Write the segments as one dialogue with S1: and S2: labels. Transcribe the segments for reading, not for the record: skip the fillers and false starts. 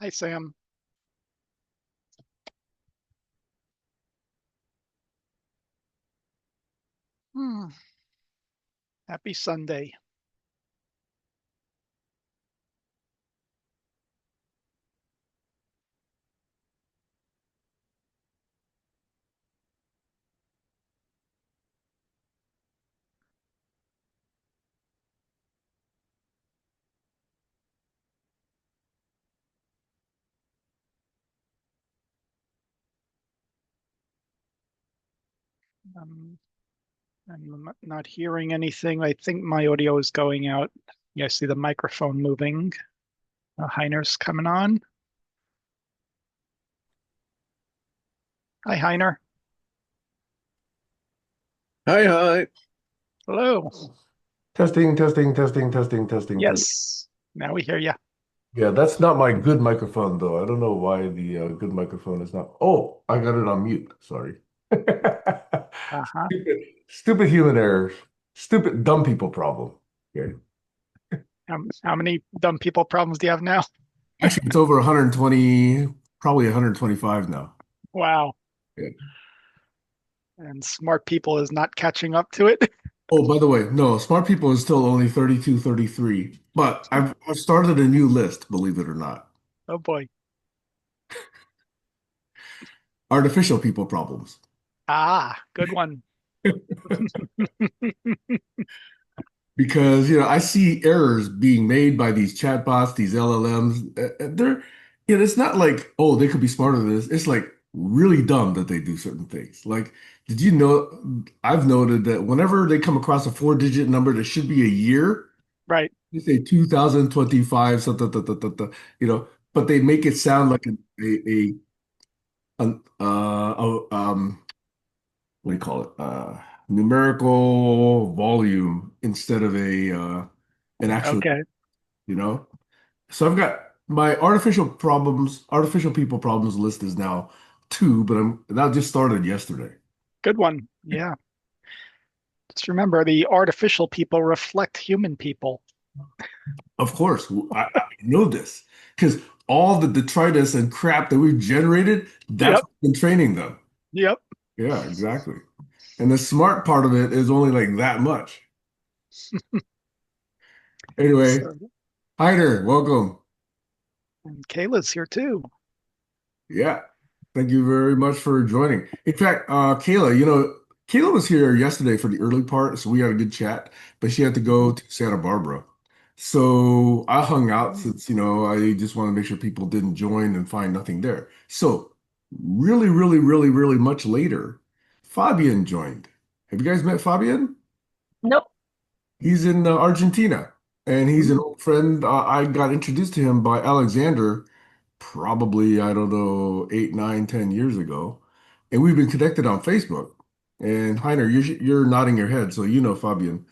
S1: Hi, Sam. Hmm. Happy Sunday. Um, I'm not hearing anything. I think my audio is going out. Yeah, I see the microphone moving. Heiner's coming on. Hi, Heiner.
S2: Hi, hi.
S1: Hello.
S3: Testing, testing, testing, testing, testing, testing.
S1: Yes. Now we hear you.
S3: Yeah, that's not my good microphone, though. I don't know why the good microphone is not. Oh, I got it on mute. Sorry.
S1: Uh-huh.
S3: Stupid human errors. Stupid dumb people problem. Okay.
S1: How many dumb people problems do you have now?
S3: Actually, it's over 120, probably 125 now.
S1: Wow.
S3: Yeah.
S1: And smart people is not catching up to it.
S3: Oh, by the way, no, smart people is still only 32, 33. But I've started a new list, believe it or not.
S1: Oh boy.
S3: Artificial people problems.
S1: Ah, good one.
S3: Because I see errors being made by these chatbots, these LLMs. They're it's not like, oh, they could be smarter than this. It's like really dumb that they do certain things. Like, did you know? I've noted that whenever they come across a four-digit number that should be a year,
S1: Right.
S3: they say 2025, so but they make it sound like an what do you call it? Numerical volume instead of an actual,
S1: Okay.
S3: you know? So I've got my artificial people problems list is now two, but that just started yesterday.
S1: Good one. Yeah. Just remember the artificial people reflect human people.
S3: Of course, I know this because all the detritus and crap that we've generated, that's
S1: Yep.
S3: what's been training them.
S1: Yep.
S3: Yeah, exactly. And the smart part of it is only like that much. Anyway,
S1: So,
S3: Heiner, welcome.
S1: and Kayla's here too.
S3: Yeah. Thank you very much for joining. In fact, Kayla, Kayla was here yesterday for the early part, so we had a good chat, but she had to go to Santa Barbara. So I hung out since, I just want to make sure people didn't join and find nothing there. So really, really, really, really much later, Fabian joined. Have you guys met Fabian?
S2: Nope.
S3: He's in Argentina, and he's an
S1: Mm,
S3: old friend. I got introduced to him by Alexander probably, I don't know, 8, 9, 10 years ago. And we've been connected on Facebook. And Heiner, you're nodding your head, so you know Fabian.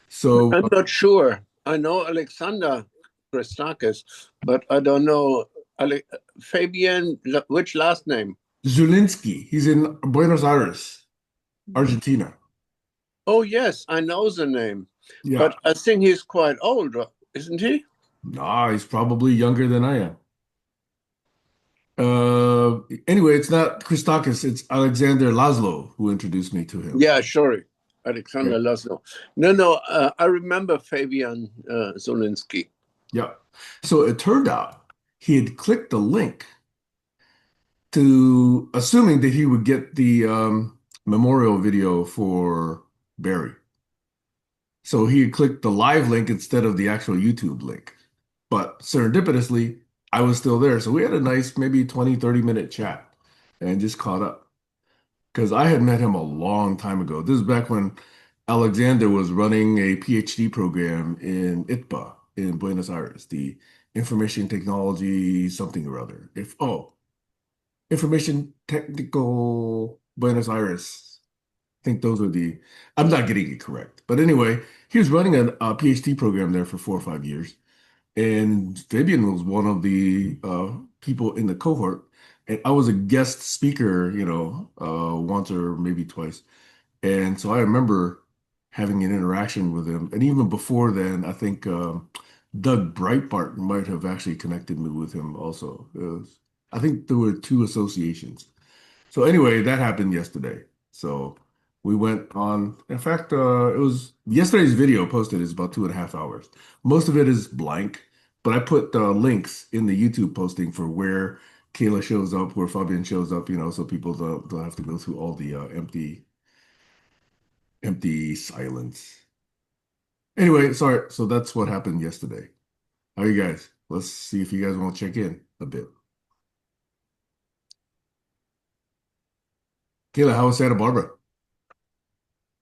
S3: So,
S2: I'm not sure. I know Alexander Christakis, but I don't know Ale Fabian, which last name?
S3: Zulinski, he's in Buenos Aires,
S1: mm.
S3: Argentina.
S2: Oh, yes, I know the name,
S3: Yeah.
S2: but I think he's quite old, isn't he?
S3: Nah, he's probably younger than I am. Anyway, it's not Christakis, it's Alexander Laszlo who introduced me to him.
S2: Yeah, sorry.
S3: Yeah.
S2: Alexander Laszlo. No, I remember Fabian Zolinsky.
S3: Yeah. So it turned out he had clicked the link to assuming that he would get the memorial video for Barry. So he clicked the live link instead of the actual YouTube link. But serendipitously, I was still there. So we had a nice, maybe 20, 30-minute chat and just caught up. Because I had met him a long time ago. This is back when Alexander was running a PhD program in ITBA in Buenos Aires, the Information Technology something or other. Information Technical Buenos Aires. I think those are I'm not getting it correct. But anyway, he was running a PhD program there for 4 or 5 years. And Fabian was one of the people in the cohort. And I was a guest speaker, once or maybe twice. And so I remember having an interaction with him. And even before then, I think Doug Breitbart might have actually connected me with him also. I think there were two associations. So anyway, that happened yesterday. So we went on. In fact, it was yesterday's video posted is about 2.5 hours. Most of it is blank, but I put links in the YouTube posting for where Kayla shows up, where Fabian shows up, so people don't have to go through all the empty silence. Anyway, sorry. So that's what happened yesterday. How are you guys? Let's see if you guys want to check in a bit. Kayla, how was Santa Barbara?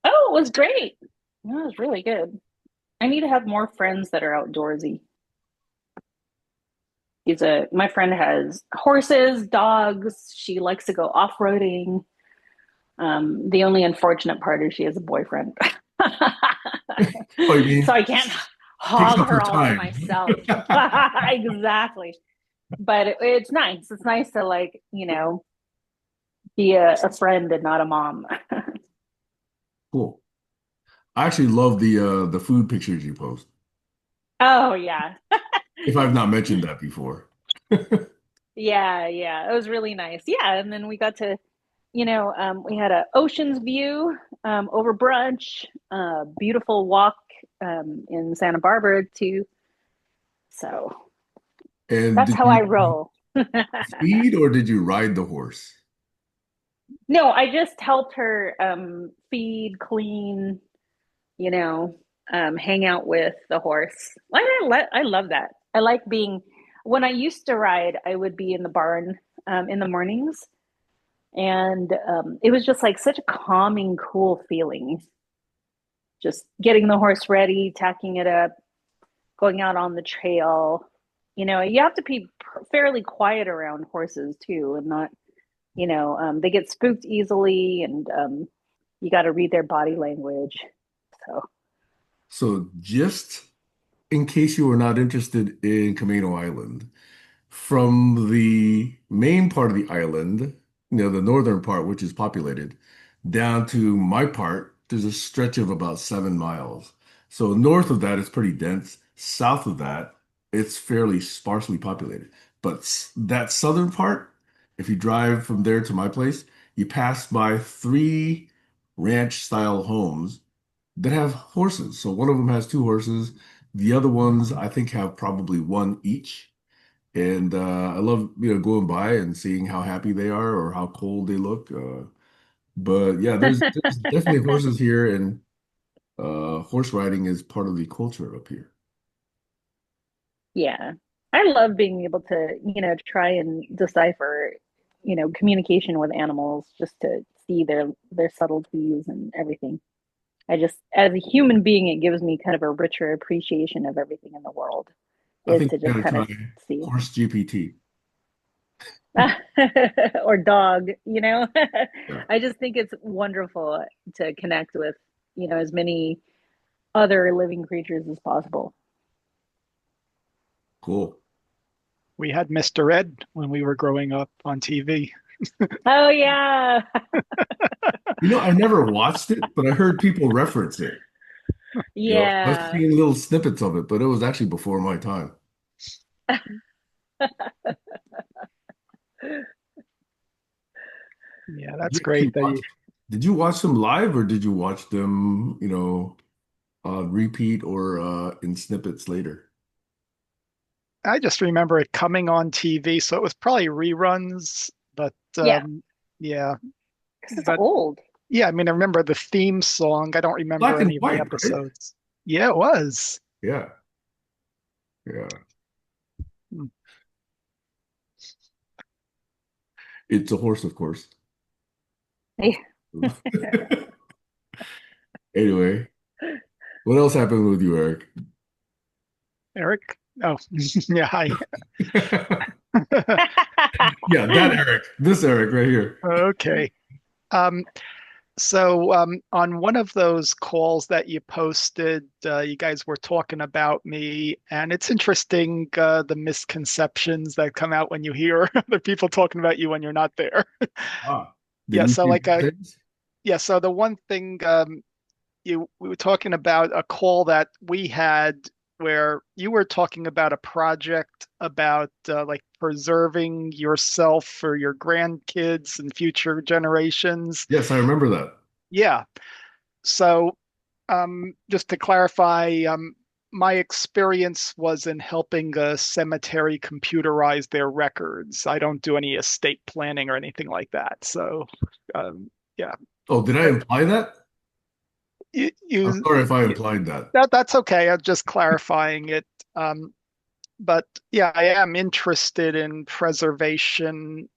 S4: Oh, it was great. It was really good. I need to have more friends that are outdoorsy. My friend has horses, dogs. She likes to go off-roading. The only unfortunate part is she has a boyfriend.
S3: Oh, you mean
S4: So I can't
S3: takes
S4: hog
S3: up her
S4: her all to
S3: time.
S4: myself. Exactly. But it's nice. It's nice to be a friend and not a mom.
S3: Cool. I actually love the food pictures you post.
S4: Oh yeah.
S3: If I've not mentioned that before.
S4: Yeah, yeah. It was really nice. Yeah, and then we got to, we had a ocean's view over brunch, beautiful walk in Santa Barbara too. So
S3: And
S4: that's
S3: did
S4: how I
S3: you
S4: roll.
S3: feed or did you ride the horse?
S4: No, I just helped her feed, clean, hang out with the horse. I love that. I like being, when I used to ride, I would be in the barn in the mornings. And it was just like such a calming, cool feeling. Just getting the horse ready, tacking it up, going out on the trail. You have to be fairly quiet around horses too, and not, they get spooked easily, and you got to read their body language. So,
S3: So just in case you were not interested in Camino Island, from the main part of the island, the northern part, which is populated, down to my part, there's a stretch of about 7 miles. So north of that, it's pretty dense. South of that, it's fairly sparsely populated. But that southern part, if you drive from there to my place, you pass by three ranch style homes that have horses. So one of them has two horses. The other ones, I think, have probably one each. And I love, going by and seeing how happy they are or how cold they look. But yeah, there's definitely horses here, and horse riding is part of the culture up here.
S4: yeah, I love being able to, try and decipher, communication with animals, just to see their subtleties and everything. As a human being, it gives me kind of a richer appreciation of everything in the world,
S3: I
S4: is
S3: think
S4: to
S3: you
S4: just
S3: got to
S4: kind of
S3: try
S4: see.
S3: horse GPT.
S4: Or dog,
S3: Yeah,
S4: I just think it's wonderful to connect with, as many other living creatures as possible.
S3: cool.
S1: We had Mr. Ed when we were growing up on TV.
S4: Oh yeah.
S3: I never watched it, but I heard people reference it. I've
S4: Yeah.
S3: seen little snippets of it, but it was actually before my time.
S1: Yeah,
S3: Did
S1: that's
S3: you actually
S1: great that
S3: watch?
S1: you.
S3: Did you watch them live or did you watch them, repeat or in snippets later?
S1: I just remember it coming on TV, so it was probably reruns, but
S4: Yeah.
S1: yeah,
S4: Because it's
S1: but
S4: old.
S1: yeah, I mean, I remember the theme song. I don't remember
S3: Black and
S1: any of the
S3: white, right?
S1: episodes. Yeah, it was.
S3: Yeah, yeah.
S1: Hmm.
S3: It's a horse, of course. Anyway, what else happened with you, Eric?
S1: Eric? Oh, yeah, hi.
S3: Yeah, that Eric. This Eric right here.
S1: Okay. Um, so on one of those calls that you posted, you guys were talking about me, and it's interesting the misconceptions that come out when you hear other people talking about you when you're not there.
S3: Ah, did
S1: Yeah,
S3: we
S1: so
S3: say
S1: like
S3: bad things?
S1: yeah, so the one thing we were talking about a call that we had where you were talking about a project about like preserving yourself for your grandkids and future generations.
S3: Yes, I remember that.
S1: Yeah. So, just to clarify, my experience was in helping a cemetery computerize their records. I don't do any estate planning or anything like that. So, yeah,
S3: Oh, did I
S1: Uh,
S3: imply that? I'm
S1: you,
S3: sorry if I implied that.
S1: that's okay. I'm just clarifying it. Um, but yeah, I am interested in preservation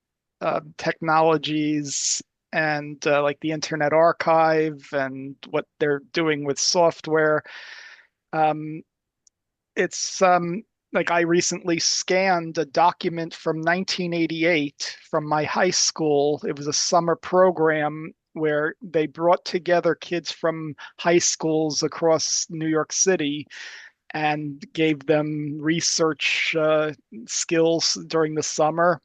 S1: technologies and like the Internet Archive and what they're doing with software. Um, it's like I recently scanned a document from 1988 from my high school. It was a summer program where they brought together kids from high schools across New York City and gave them research skills during the summer.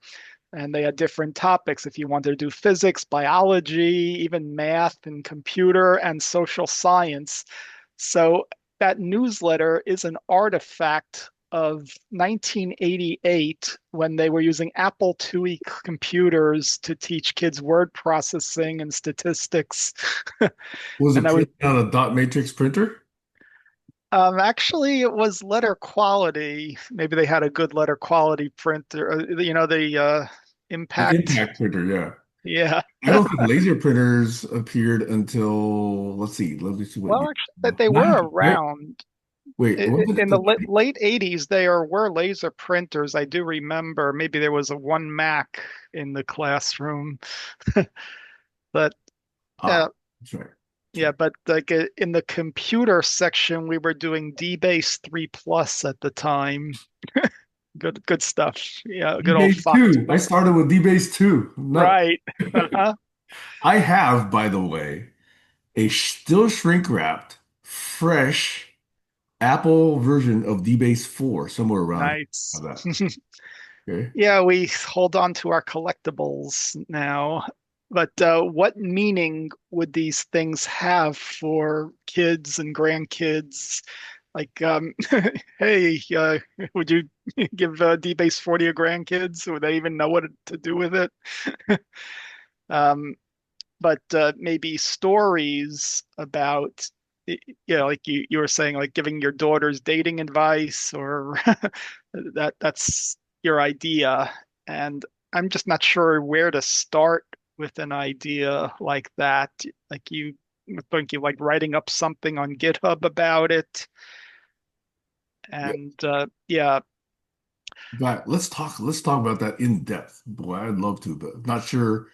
S1: And they had different topics if you wanted to do physics, biology, even math and computer and social science. So that newsletter is an artifact of 1988 when they were using Apple IIe computers to teach kids word processing and statistics.
S3: Was
S1: And
S3: it
S1: I was
S3: printed on a dot matrix printer?
S1: actually it was letter quality. Maybe they had a good letter quality printer. The
S3: An
S1: impact.
S3: impact printer, yeah.
S1: Yeah.
S3: I don't think laser printers appeared until, let's see, let me see what
S1: Well,
S3: year.
S1: actually, that they were
S3: 90, right?
S1: around.
S3: Wait, was it
S1: In the
S3: the 90s?
S1: late 80s, there were laser printers. I do remember maybe there was a one Mac in the classroom, but
S3: Ah,
S1: uh,
S3: that's right. That's
S1: yeah,
S3: right.
S1: but like in the computer section, we were doing DBase 3 Plus at the time. Good stuff. Yeah, good old
S3: DBase
S1: Fox
S3: 2. I
S1: Bus.
S3: started with DBase 2. Not
S1: Right. Uh-huh.
S3: I have, by the way, a still shrink wrapped, fresh Apple version of DBase 4 somewhere around here.
S1: Nice.
S3: Have that. Okay.
S1: Yeah, we hold on to our collectibles now. But what meaning would these things have for kids and grandkids? Like, hey, would you give D-Base 40 to grandkids? Would they even know what to do with it? Um, but maybe stories about, like you were saying, like giving your daughters dating advice or that's your idea. And I'm just not sure where to start with an idea like that. Like you think you like writing up something on GitHub about it.
S3: Yeah.
S1: And yeah,
S3: But let's talk about that in depth. Boy, I'd love to, but I'm not sure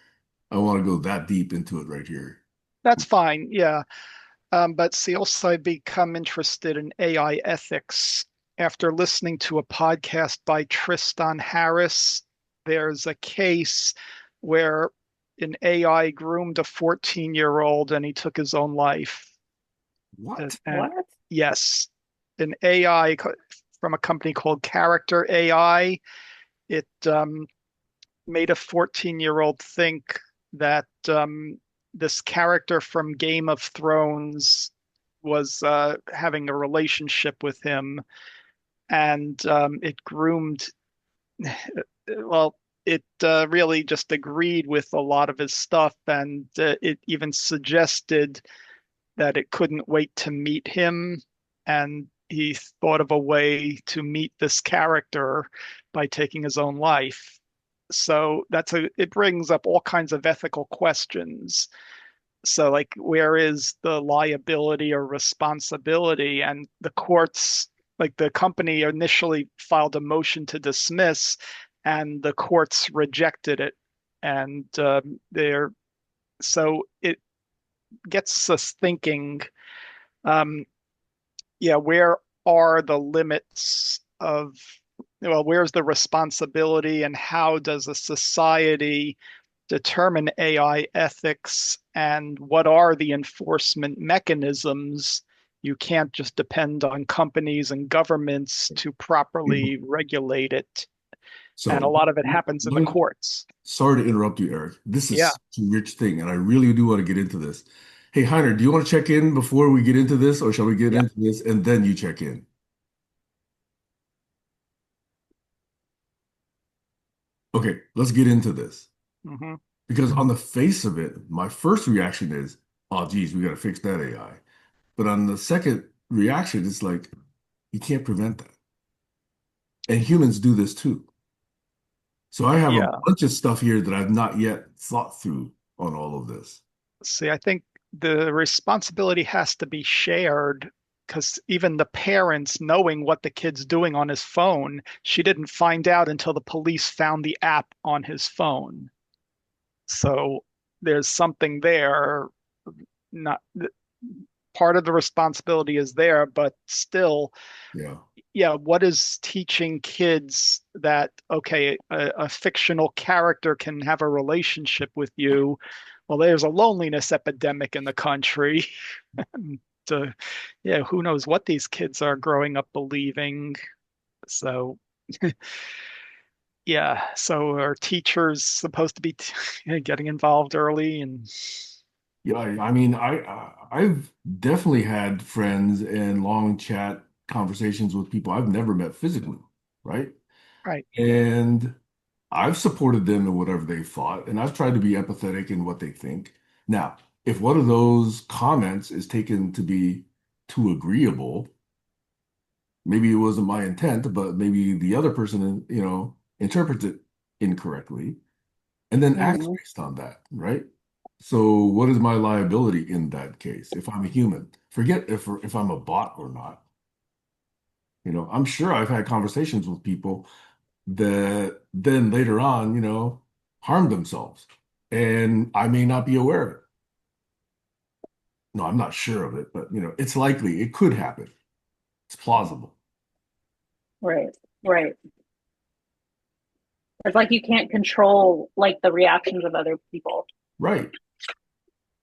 S3: I want to go that deep into it right here.
S1: that's fine. Yeah. But see, also I've become interested in AI ethics after listening to a podcast by Tristan Harris. There's a case where an AI groomed a 14-year-old and he took his own life.
S3: What?
S1: And
S4: What?
S1: yes, an AI from a company called Character AI. It made a 14-year-old think that this character from Game of Thrones was having a relationship with him, and it groomed. Well, it really just agreed with a lot of his stuff, and it even suggested that it couldn't wait to meet him, and he thought of a way to meet this character by taking his own life. So it brings up all kinds of ethical questions. So like where is the liability or responsibility? And the courts, like the company initially filed a motion to dismiss and the courts rejected it. And they're so it gets us thinking, um, yeah, where are the limits of, well, where's the responsibility and how does a society determine AI ethics and what are the enforcement mechanisms? You can't just depend on companies and governments to properly regulate it. And a
S3: So,
S1: lot of it happens in the courts.
S3: sorry to interrupt you, Eric. This
S1: Yeah.
S3: is such a rich thing, and I really do want to get into this. Hey, Heiner, do you want to check in before we get into this, or shall we get
S1: Yeah.
S3: into this and then you check in? okay, let's get into this.
S1: Hmm.
S3: Because on the face of it, my first reaction is, oh, geez, we got to fix that AI. But on the second reaction, it's like, you can't prevent that. And humans do this too. So I have a
S1: Yeah.
S3: bunch of stuff here that I've not yet thought through on all of this.
S1: See, I think the responsibility has to be shared because even the parents knowing what the kid's doing on his phone, she didn't find out until the police found the app on his phone. So there's something there. Not part of the responsibility is there, but still,
S3: Yeah.
S1: yeah, what is teaching kids that, okay, a fictional character can have a relationship with you? Well, there's a loneliness epidemic in the country. So, yeah, who knows what these kids are growing up believing. So, yeah, so are teachers supposed to be getting involved early? And
S3: Yeah, I mean, I've definitely had friends and long chat conversations with people I've never met physically, right?
S1: right.
S3: And I've supported them in whatever they thought, and I've tried to be empathetic in what they think. Now, if one of those comments is taken to be too agreeable, maybe it wasn't my intent, but maybe the other person, interprets it incorrectly and then acts
S4: Mhm.
S3: based on that, right? So what is my liability in that case if I'm a human? Forget if I'm a bot or not. I'm sure I've had conversations with people that then later on, harm themselves. And I may not be aware of it. No, I'm not sure of it, but it's likely it could happen. It's plausible.
S4: Right, right. It's like you can't control like the reactions of other people.
S3: Right.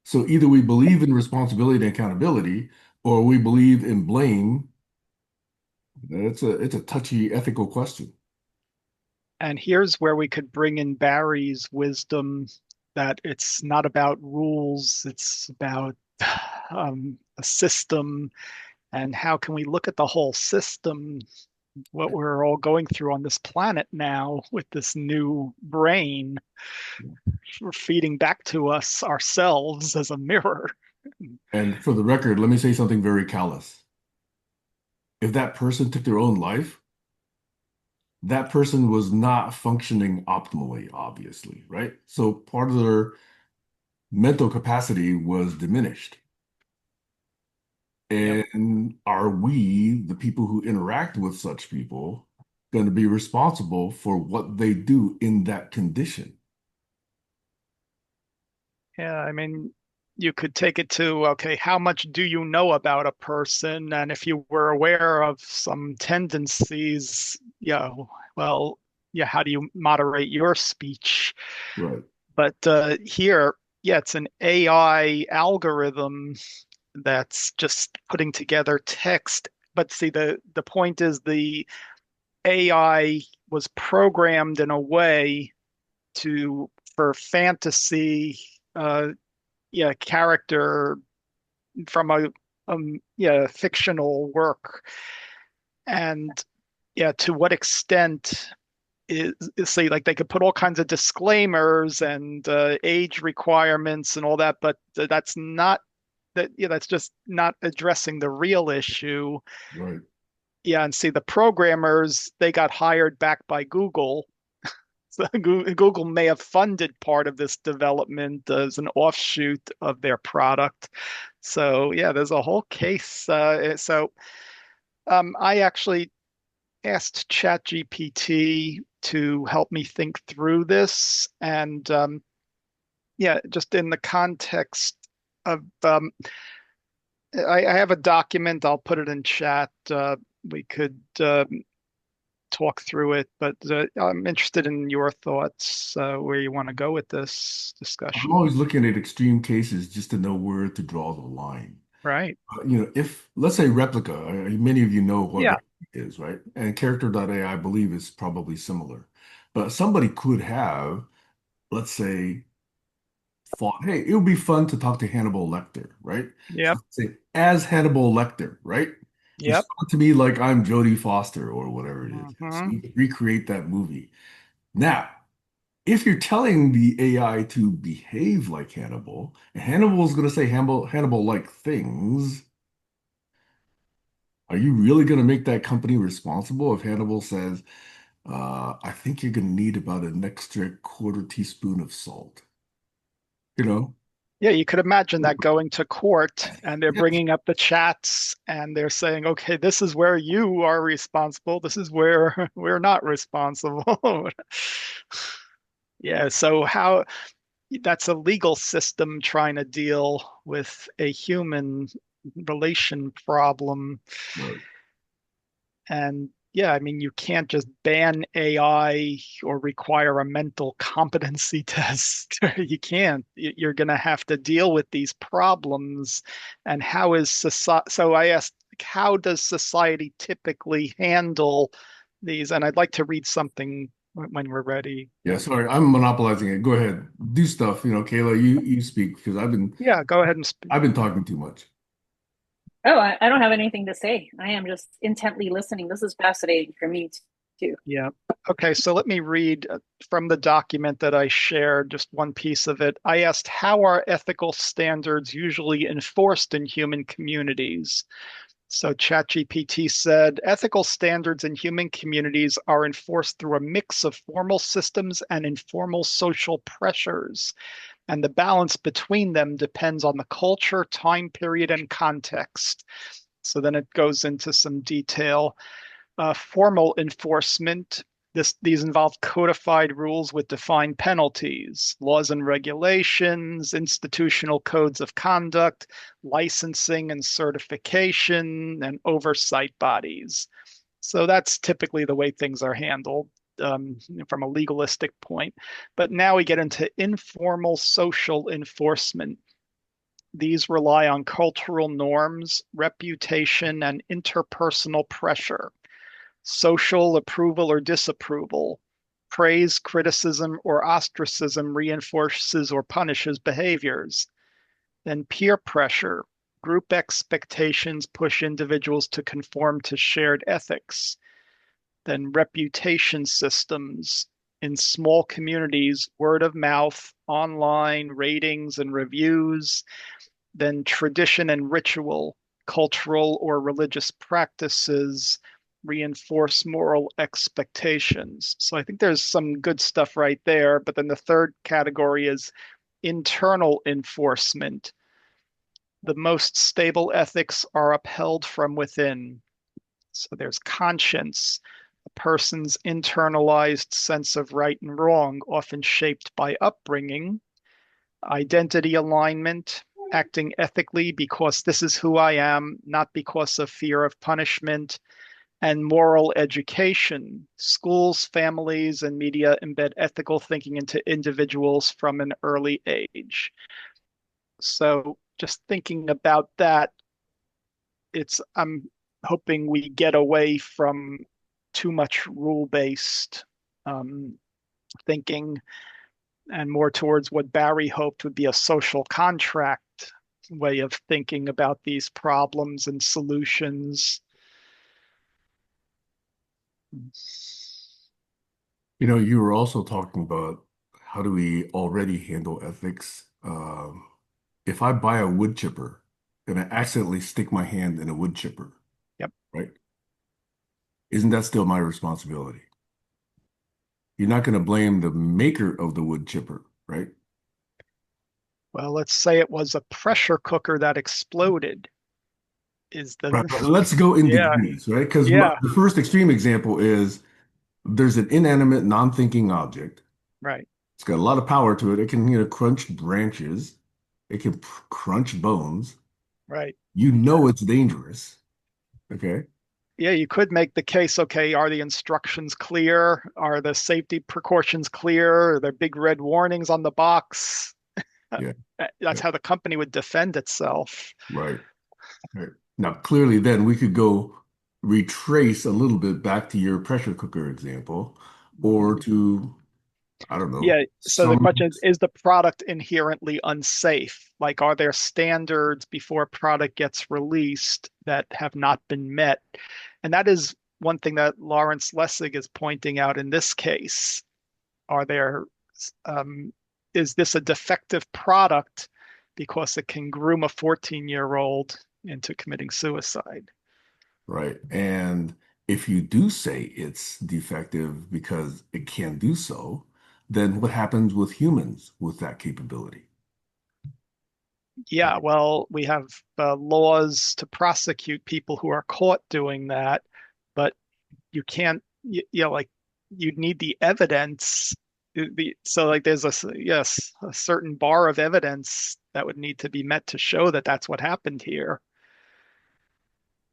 S3: So either we believe in responsibility and accountability, or we believe in blame. It's a touchy ethical question.
S1: And here's where we could bring in Barry's wisdom that it's not about rules, it's about a system. And how can we look at the whole system, what we're all going through on this planet now with this new brain, we're feeding back to us ourselves as a mirror.
S3: And for the record, let me say something very callous. If that person took their own life, that person was not functioning optimally, obviously, right? So part of their mental capacity was diminished.
S1: Yep.
S3: And are we, the people who interact with such people, going to be responsible for what they do in that condition?
S1: Yeah, I mean, you could take it to, okay, how much do you know about a person? And if you were aware of some tendencies, yeah, well, yeah, how do you moderate your speech?
S3: Right.
S1: But here, yeah, it's an AI algorithm that's just putting together text. But see, the point is the AI was programmed in a way to for fantasy, yeah, character from a yeah, fictional work. And yeah, to what extent is say like they could put all kinds of disclaimers and age requirements and all that, but that's not that, yeah, that's just not addressing the real issue.
S3: Right.
S1: Yeah, and see the programmers, they got hired back by Google. So Google may have funded part of this development as an offshoot of their product. So yeah, there's a whole case. I actually asked ChatGPT to help me think through this, and yeah, just in the context of, I have a document. I'll put it in chat. We could talk through it, but I'm interested in your thoughts, where you want to go with this
S3: I'm
S1: discussion.
S3: always looking at extreme cases just to know where to draw the line.
S1: Right.
S3: If let's say replica, many of you know what
S1: Yeah.
S3: replica is, right? And character.ai, I believe, is probably similar. But somebody could have, let's say, thought, hey, it would be fun to talk to Hannibal Lecter, right? So
S1: Yep.
S3: say, as Hannibal Lecter, right?
S1: Yep.
S3: Respond to me like I'm Jodie Foster or whatever it is. So
S1: Hmm.
S3: you can recreate that movie. Now, if you're telling the AI to behave like Hannibal, and Hannibal is going to say Hannibal-like things, are you really going to make that company responsible if Hannibal says, I think you're going to need about an extra quarter teaspoon of salt? You know?
S1: Yeah, you could imagine that going to court and they're bringing up the chats and they're saying, okay, this is where you are responsible. This is where we're not responsible. Yeah, so how that's a legal system trying to deal with a human relation problem.
S3: Right.
S1: And yeah, I mean, you can't just ban AI or require a mental competency test. You can't. You're going to have to deal with these problems. And how is society? So I asked, how does society typically handle these? And I'd like to read something when we're ready.
S3: Yeah, sorry, I'm monopolizing it. Go ahead. Do stuff, Kayla, you speak because
S1: Yeah, go ahead and speak.
S3: I've been talking too much.
S4: Oh, I don't have anything to say. I am just intently listening. This is fascinating for me too.
S1: Yeah. Okay, so let me read from the document that I shared, just one piece of it. I asked, how are ethical standards usually enforced in human communities? So ChatGPT said, ethical standards in human communities are enforced through a mix of formal systems and informal social pressures, and the balance between them depends on the culture, time period, and context. So then it goes into some detail. Formal enforcement. These involve codified rules with defined penalties, laws and regulations, institutional codes of conduct, licensing and certification, and oversight bodies. So that's typically the way things are handled from a legalistic point. But now we get into informal social enforcement. These rely on cultural norms, reputation, and interpersonal pressure, social approval or disapproval, praise, criticism, or ostracism reinforces or punishes behaviors. Then peer pressure, group expectations push individuals to conform to shared ethics. Then reputation systems. In small communities, word of mouth, online ratings and reviews. Then tradition and ritual, cultural or religious practices reinforce moral expectations. So I think there's some good stuff right there. But then the third category is internal enforcement. The most stable ethics are upheld from within. So there's conscience, a person's internalized sense of right and wrong, often shaped by upbringing, identity alignment, acting ethically because this is who I am, not because of fear of punishment, and moral education. Schools, families, and media embed ethical thinking into individuals from an early age. So just thinking about that, I'm hoping we get away from too much rule-based um, thinking and more towards what Barry hoped would be a social contract way of thinking about these problems and solutions.
S3: You were also talking about how do we already handle ethics? If I buy a wood chipper and I accidentally stick my hand in a wood chipper,
S1: Yep.
S3: right? Isn't that still my responsibility? You're not going to blame the maker of the wood chipper, right?
S1: Well, let's say it was a pressure cooker that exploded. Is
S3: Right,
S1: the
S3: but let's go in
S1: yeah,
S3: degrees, right? Because
S1: yeah,
S3: the first extreme example is there's an inanimate, non-thinking object.
S1: right,
S3: It's got a lot of power to it. It can, crunch branches. It can crunch bones.
S1: right.
S3: You know it's dangerous. Okay.
S1: Yeah, you could make the case, okay, are the instructions clear? Are the safety precautions clear? Are there big red warnings on the box?
S3: Yeah.
S1: That's
S3: Yeah.
S1: how the company would defend itself.
S3: Right. Right. Now, clearly, then we could go retrace a little bit back to your pressure cooker example, or to, I don't know,
S1: Yeah, so the
S3: some,
S1: question is the product inherently unsafe? Like, are there standards before a product gets released that have not been met? And that is one thing that Lawrence Lessig is pointing out in this case. Are there um, is this a defective product because it can groom a 14-year-old into committing suicide?
S3: Right. And if you do say it's defective because it can do so, then what happens with humans with that capability?
S1: Yeah, well, we have laws to prosecute people who are caught doing that, but you can't, like you'd need the evidence. So like there's yes, a certain bar of evidence that would need to be met to show that that's what happened here.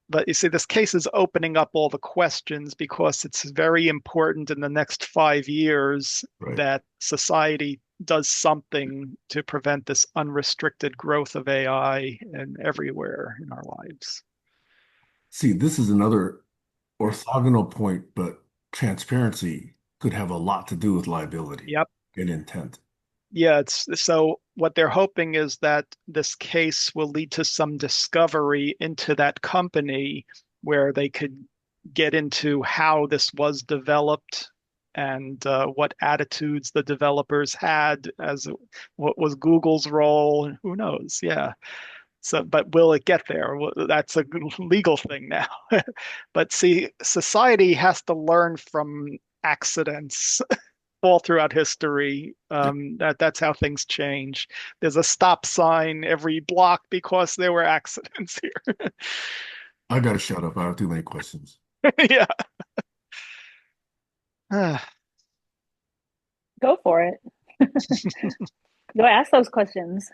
S1: But you see, this case is opening up all the questions because it's very important in the next 5 years
S3: Right.
S1: that society does something to prevent this unrestricted growth of AI and everywhere in our lives.
S3: See, this is another orthogonal point, but transparency could have a lot to do with liability
S1: Yep.
S3: and intent.
S1: Yeah, it's so what they're hoping is that this case will lead to some discovery into that company where they could get into how this was developed and what attitudes the developers had as what was Google's role. Who knows? Yeah. So, but will it get there? Well, that's a legal thing now. But see, society has to learn from accidents all throughout history.
S3: Yeah.
S1: That's how things change. There's a stop sign every block because there were accidents here.
S3: I got to shut up. I have too many questions.
S1: Yeah. Ah,
S4: Go for it. Go ask those questions.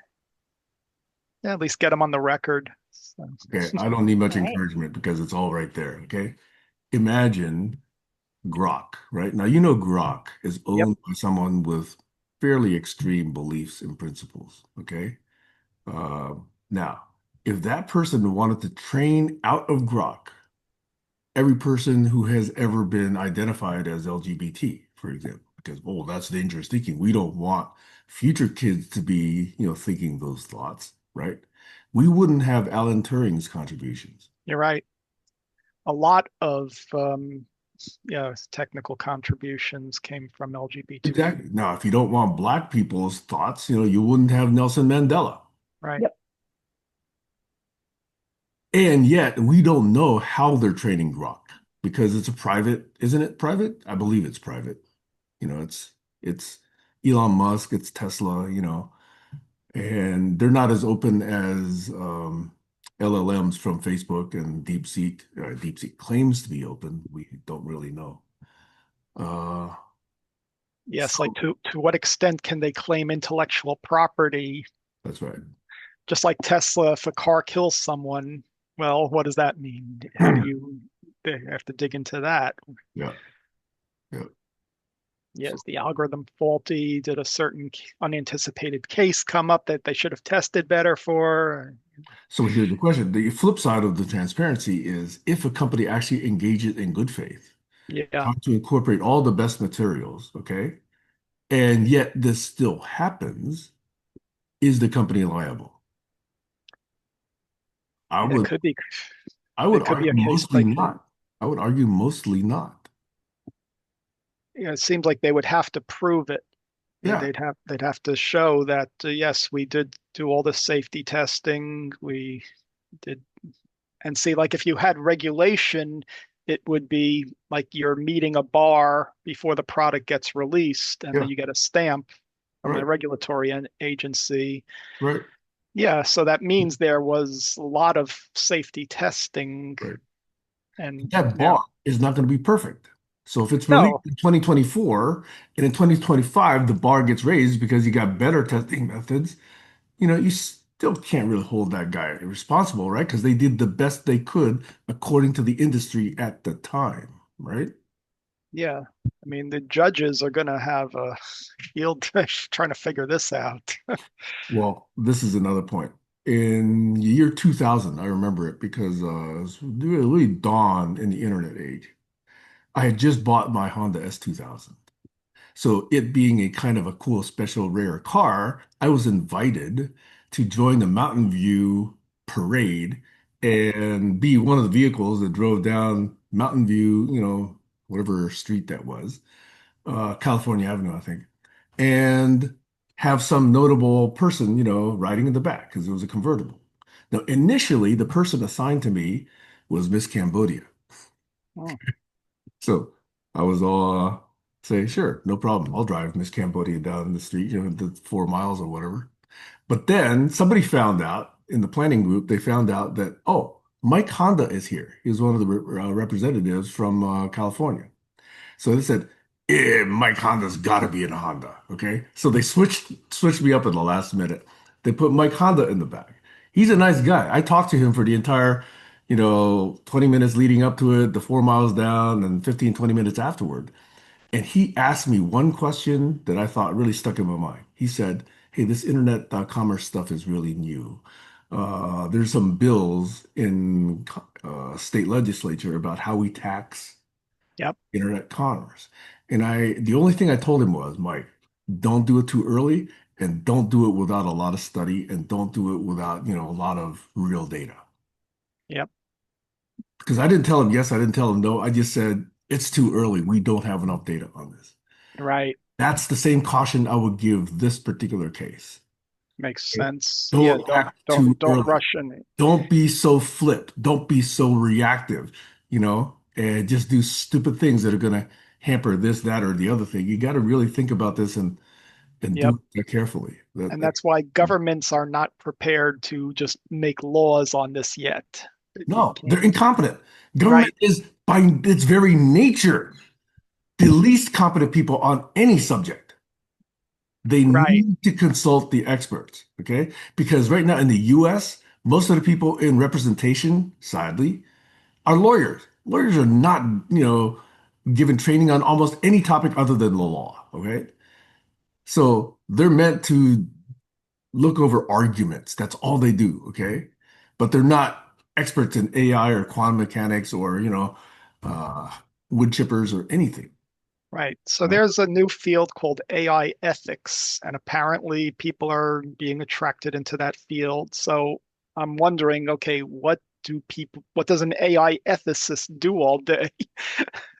S1: yeah, at least get them on the record. So,
S3: Okay. I don't need much
S4: All right.
S3: encouragement because it's all right there. Okay. Imagine Grok, right? Now, you know, Grok is
S1: yep.
S3: owned by someone with fairly extreme beliefs and principles. Okay. Uh, Now, if that person wanted to train out of Grok every person who has ever been identified as LGBT, for example, because, oh, that's dangerous thinking. We don't want future kids to be, thinking those thoughts, right? We wouldn't have Alan Turing's contributions.
S1: You're right. A lot of yeah, technical contributions came from LGBT.
S3: Exactly. Now, if you don't want black people's thoughts, you wouldn't have Nelson Mandela.
S1: Right.
S4: Yep.
S3: And yet we don't know how they're training Grok because it's a private, isn't it private? I believe it's private. It's Elon Musk, it's Tesla, and they're not as open as LLMs from Facebook and DeepSeek. DeepSeek claims to be open. We don't really know. Uh,
S1: Yes, like
S3: so
S1: to what extent can they claim intellectual property?
S3: that's right.
S1: Just like Tesla, if a car kills someone, well, what does that mean? How do you they have to dig into that?
S3: Yeah, yeah.
S1: Yeah,
S3: So,
S1: is the algorithm faulty? Did a certain unanticipated case come up that they should have tested better for?
S3: so here's the question. The flip side of the transparency is if a company actually engages in good faith,
S1: Yeah,
S3: trying to incorporate all the best materials, okay, and yet this still happens, is the company liable? I
S1: it
S3: would
S1: could be.
S3: I would
S1: It could be
S3: argue
S1: a case
S3: mostly
S1: like,
S3: not. I would argue mostly not.
S1: it seems like they would have to prove it.
S3: Yeah,
S1: They'd have to show that yes, we did do all the safety testing. We did, and see, like if you had regulation, it would be like you're meeting a bar before the product gets released, and then
S3: yeah,
S1: you get a stamp from the
S3: right,
S1: regulatory agency.
S3: right,
S1: Yeah, so that means there was a lot of safety testing,
S3: right.
S1: and
S3: That
S1: now
S3: bar is not going to be perfect. So if it's released
S1: no,
S3: in 2024 and in 2025 the bar gets raised because you got better testing methods, you still can't really hold that guy responsible, right? Because they did the best they could according to the industry at the time, right?
S1: yeah, I mean the judges are going to have a field trying to figure this out.
S3: Well, this is another point. In the year 2000, I remember it because it was really dawn in the internet age. I had just bought my Honda S2000. So it being a kind of a cool, special, rare car, I was invited to join the Mountain View parade and be one of the vehicles that drove down Mountain View, whatever street that was, California Avenue, I think. and have some notable person, riding in the back because it was a convertible. Now, initially, the person assigned to me was Miss Cambodia.
S1: Oh,
S3: So I was all say, sure, no problem. I'll drive Miss Cambodia down the street, the 4 miles or whatever. But then somebody found out in the planning group, they found out that, oh, Mike Honda is here. He was one of the representatives from California. So they said, yeah, Mike Honda's got to be in a Honda. Okay. So they switched me up in the last minute. They put Mike Honda in the back. He's a nice guy. I talked to him for the entire, 20 minutes leading up to it, the 4 miles down, and 15, 20 minutes afterward. And he asked me one question that I thought really stuck in my mind. He said, hey, this internet commerce stuff is really new. There's some bills in state legislature about how we tax
S1: yep,
S3: internet commerce. And the only thing I told him was, Mike, don't do it too early and don't do it without a lot of study and don't do it without, a lot of real data.
S1: yep,
S3: Because I didn't tell him yes, I didn't tell him no. I just said, it's too early. We don't have enough data on this.
S1: right.
S3: That's the same caution I would give this particular case.
S1: Makes
S3: Okay?
S1: sense. Yeah,
S3: Don't act too
S1: don't
S3: early.
S1: rush in it.
S3: Don't be so flipped. Don't be so reactive, and just do stupid things that are going to hamper this, that, or the other thing. You got to really think about this and
S1: Yep.
S3: do it carefully.
S1: And that's why governments are not prepared to just make laws on this yet. You
S3: No,
S1: can't.
S3: they're incompetent. Government
S1: Right,
S3: is by its very nature the least competent people on any subject. They
S1: right,
S3: need to consult the experts, okay? Because right now in the US, most of the people in representation, sadly, are lawyers. Lawyers are not, given training on almost any topic other than the law, okay? So they're meant to look over arguments. That's all they do, okay? But they're not experts in AI or quantum mechanics or, uh, wood chippers or anything.
S1: right. So there's a new field called AI ethics, and apparently people are being attracted into that field. So I'm wondering, okay, what does an AI ethicist do all day?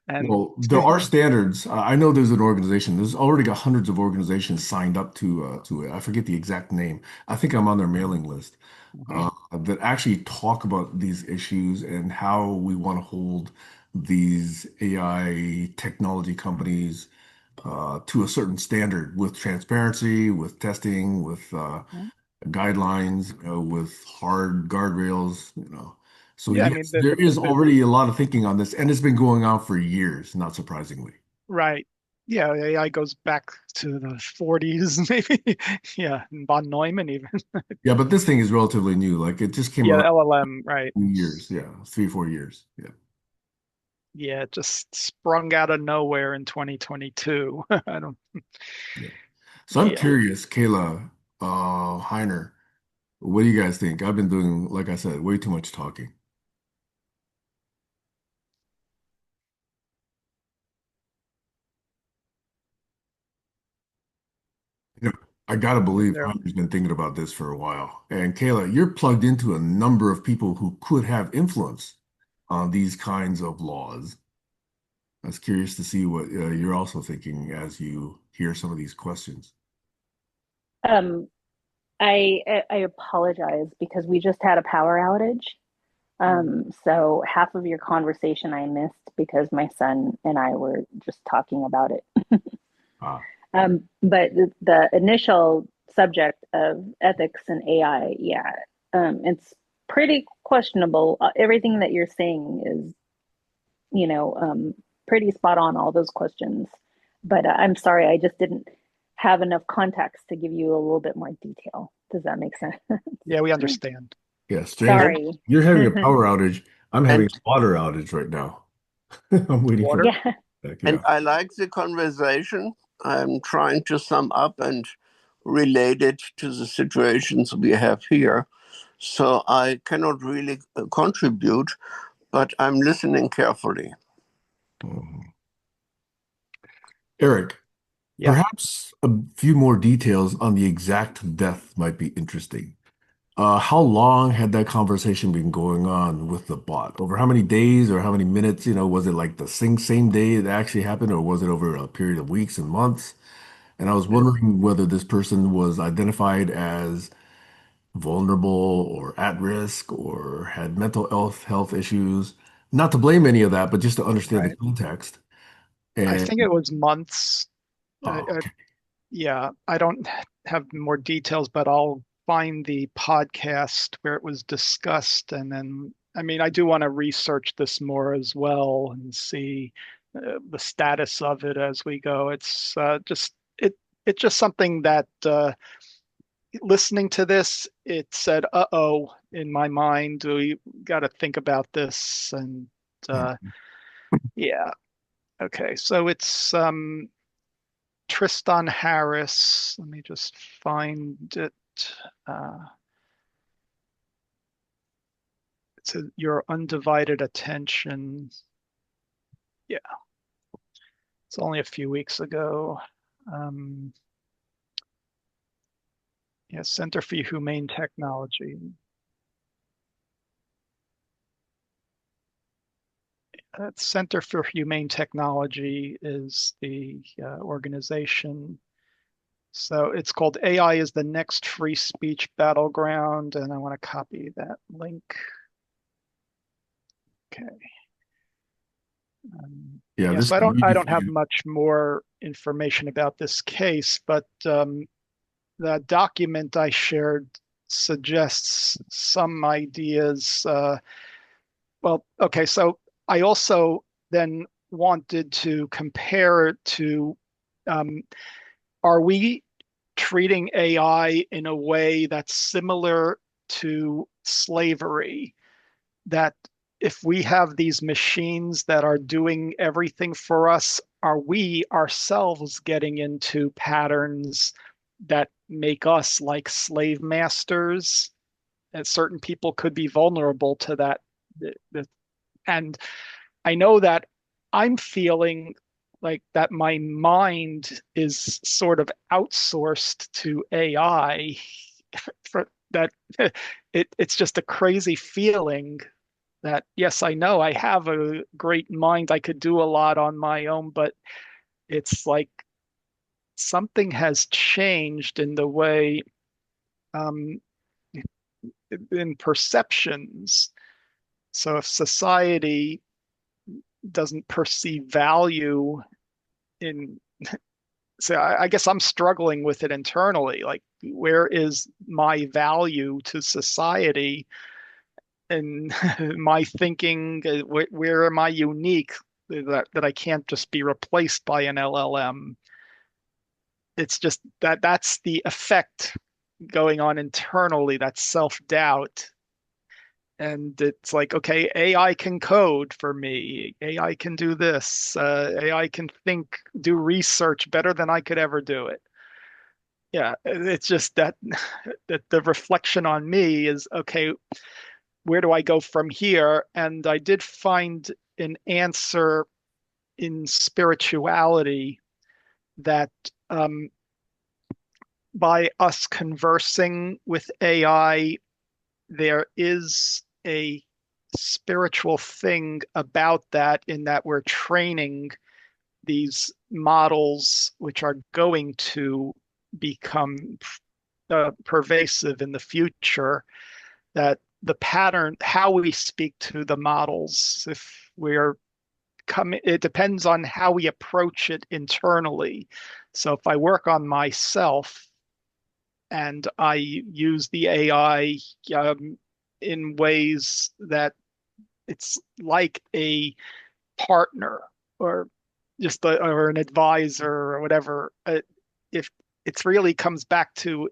S1: And
S3: Well, there are standards. I know there's an organization. There's already got hundreds of organizations signed up to it. I forget the exact name. I think I'm on their mailing list
S1: Mhm.
S3: that actually talk about these issues and how we want to hold these AI technology companies to a certain standard with transparency, with testing, with guidelines, with hard guardrails, So
S1: Yeah, I mean
S3: yes, there is
S1: the
S3: already a lot of thinking on this, and it's been going on for years, not surprisingly.
S1: right. Yeah, AI goes back to the 40s, maybe. Yeah, von Neumann even.
S3: Yeah, but this thing is relatively new. Like it just came
S1: Yeah,
S3: around
S1: LLM, right.
S3: 2 years. Yeah, 3, 4 years. Yeah.
S1: Yeah, it just sprung out of nowhere in 2022. I don't,
S3: Yeah. So I'm
S1: yeah.
S3: curious, Kayla, Heiner, what do you guys think? I've been doing, like I said, way too much talking. You know, I gotta believe
S1: There,
S3: Heiner's been thinking about this for a while. And Kayla, you're plugged into a number of people who could have influence on these kinds of laws. I was curious to see what you're also thinking as you hear some of these questions.
S4: Um, I apologize because we just had a power outage. So half of your conversation I missed because my son and I were just talking about it.
S3: Ah,
S4: But the initial subject of ethics and AI, yeah, it's pretty questionable. Everything that you're saying is, you know, pretty spot on, all those questions. But I'm sorry, I just didn't have enough context to give you a little bit more detail. Does that make sense?
S1: yeah, we understand.
S3: yeah, strange.
S2: And
S4: Sorry.
S3: You're having a power outage. I'm having
S2: and
S3: a water outage right now. I'm waiting for it
S1: Water?
S4: Yeah.
S3: back.
S2: and
S3: Yeah.
S2: I like the conversation. I'm trying to sum up and relate it to the situations we have here. So I cannot really contribute, but I'm listening carefully.
S3: Mhm. Eric,
S1: Yeah.
S3: perhaps a few more details on the exact death might be interesting. How long had that conversation been going on with the bot? Over how many days or how many minutes? Was it like the same day it actually happened, or was it over a period of weeks and months? And I was wondering whether this person was identified as vulnerable or at risk or had mental health issues. Not to blame any of that, but just to understand the
S1: Right.
S3: context.
S1: I
S3: And
S1: think it was months.
S3: oh, okay.
S1: Yeah, I don't have more details, but I'll find the podcast where it was discussed. And then, I mean, I do want to research this more as well and see the status of it as we go. It's just something that listening to this, it said, "Uh-oh," in my mind. We got to think about this. And uh, yeah, okay. So it's Tristan Harris. Let me just find it. Uh, it's Your Undivided Attention. Yeah, it's only a few weeks ago. Um, yeah, Center for Humane Technology. Center for Humane Technology is the organization. So it's called AI is the Next Free Speech Battleground, and I want to copy that link. Okay.
S3: Yeah,
S1: Yeah,
S3: this
S1: so
S3: could
S1: I
S3: really
S1: don't have
S3: feed.
S1: much more information about this case, but the document I shared suggests some ideas. Well, okay, so I also then wanted to compare it to um, are we treating AI in a way that's similar to slavery? That if we have these machines that are doing everything for us, are we ourselves getting into patterns that make us like slave masters? And certain people could be vulnerable to that. And I know that I'm feeling like that my mind is sort of outsourced to AI for that it's just a crazy feeling that yes, I know I have a great mind. I could do a lot on my own, but it's like something has changed in the way um, in perceptions. So if society doesn't perceive value in, so I guess I'm struggling with it internally. Like, where is my value to society and my thinking? Where am I unique that I can't just be replaced by an LLM? It's just that's the effect going on internally, that self-doubt. And it's like, okay, AI can code for me. AI can do this. AI can think, do research better than I could ever do it. Yeah, it's just that that the reflection on me is, okay, where do I go from here? And I did find an answer in spirituality that um, by us conversing with AI, there is a spiritual thing about that, in that we're training these models which are going to become pervasive in the future. That the pattern, how we speak to the models, if we're coming, it depends on how we approach it internally. So if I work on myself and I use the AI in ways that it's like a partner, or or an advisor or whatever, if it really comes back to,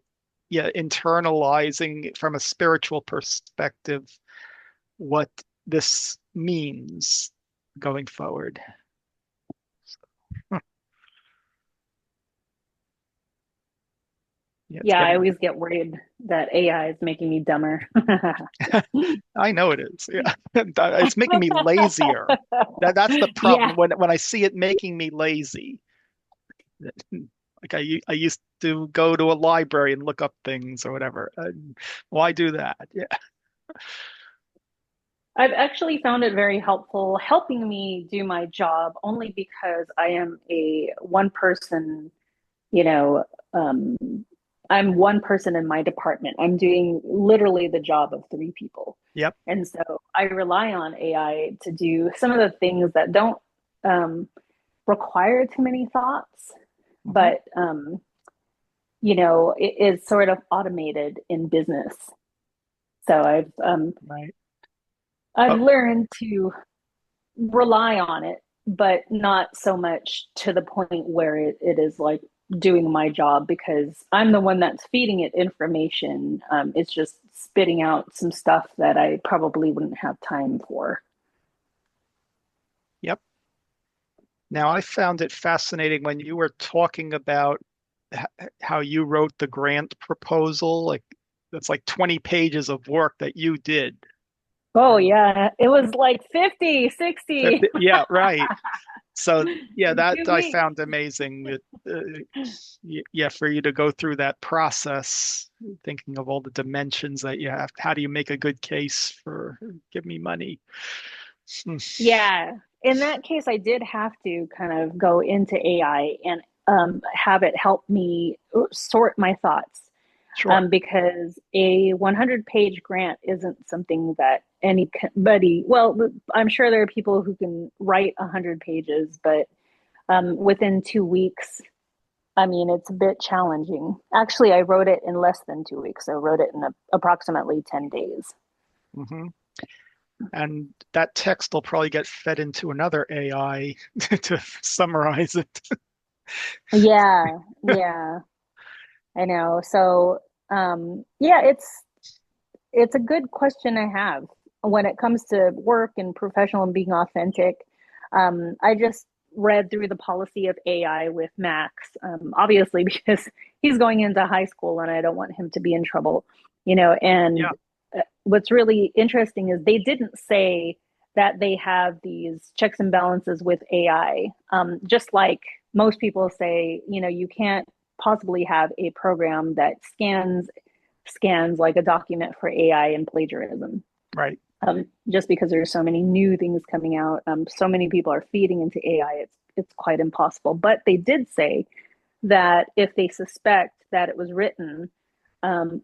S1: yeah, internalizing from a spiritual perspective what this means going forward. Yeah, it's
S4: Yeah, I
S1: getting,
S4: always get worried that AI is making me dumber.
S1: I know it is. Yeah. It's making me lazier. That's the
S4: Yeah.
S1: problem when I see it making me lazy. Like I used to go to a library and look up things or whatever. Why do that? Yeah.
S4: I've actually found it very helpful helping me do my job only because I am a one person you know, um, I'm one person in my department. I'm doing literally the job of three people.
S1: Yep.
S4: And so I rely on AI to do some of the things that don't um, require too many thoughts,
S1: Hmm.
S4: but it is sort of automated in business. So
S1: Right.
S4: I've
S1: But
S4: learned to rely on it, but not so much to the point where it is like doing my job because I'm the one that's feeding it information. It's just spitting out some stuff that I probably wouldn't have time for.
S1: yep. Now I found it fascinating when you were talking about how you wrote the grant proposal. Like that's like 20 pages of work that you did.
S4: Oh,
S1: And
S4: yeah. It was like 50, 60.
S1: yeah, right. So yeah,
S4: In
S1: that
S4: two
S1: I
S4: weeks.
S1: found amazing. That yeah, for you to go through that process, thinking of all the dimensions that you have. How do you make a good case for give me money? Hmm.
S4: Yeah. In that case, I did have to kind of go into AI and have it help me sort my thoughts
S1: Sure.
S4: because a 100-page grant isn't something that anybody, well, I'm sure there are people who can write 100 pages, but within 2 weeks, I mean, it's a bit challenging. Actually, I wrote it in less than 2 weeks. I wrote it in approximately 10 days.
S1: Hmm. And that text will probably get fed into another AI to summarize it.
S4: Yeah, yeah, I know. So, yeah, it's a good question I have when it comes to work and professional and being authentic. I just read through the policy of AI with Max, obviously because he's going into high school and I don't want him to be in trouble,
S1: Yeah,
S4: and what's really interesting is they didn't say that they have these checks and balances with AI. Just like most people say, you can't possibly have a program that scans like a document for AI and plagiarism.
S1: right.
S4: Just because there's so many new things coming out, so many people are feeding into AI, it's quite impossible. But they did say that if they suspect that it was written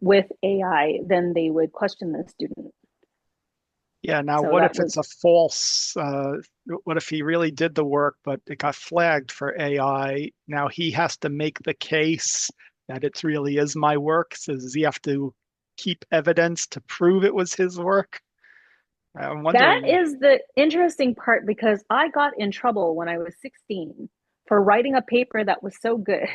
S4: with AI, then they would question the student.
S1: Yeah, now
S4: So
S1: what
S4: that
S1: if it's
S4: was
S1: a false, what if he really did the work, but it got flagged for AI? Now he has to make the case that it really is my work. So does he have to keep evidence to prove it was his work? I'm
S4: that
S1: wondering.
S4: is the interesting part because I got in trouble when I was 16 for writing a paper that was so good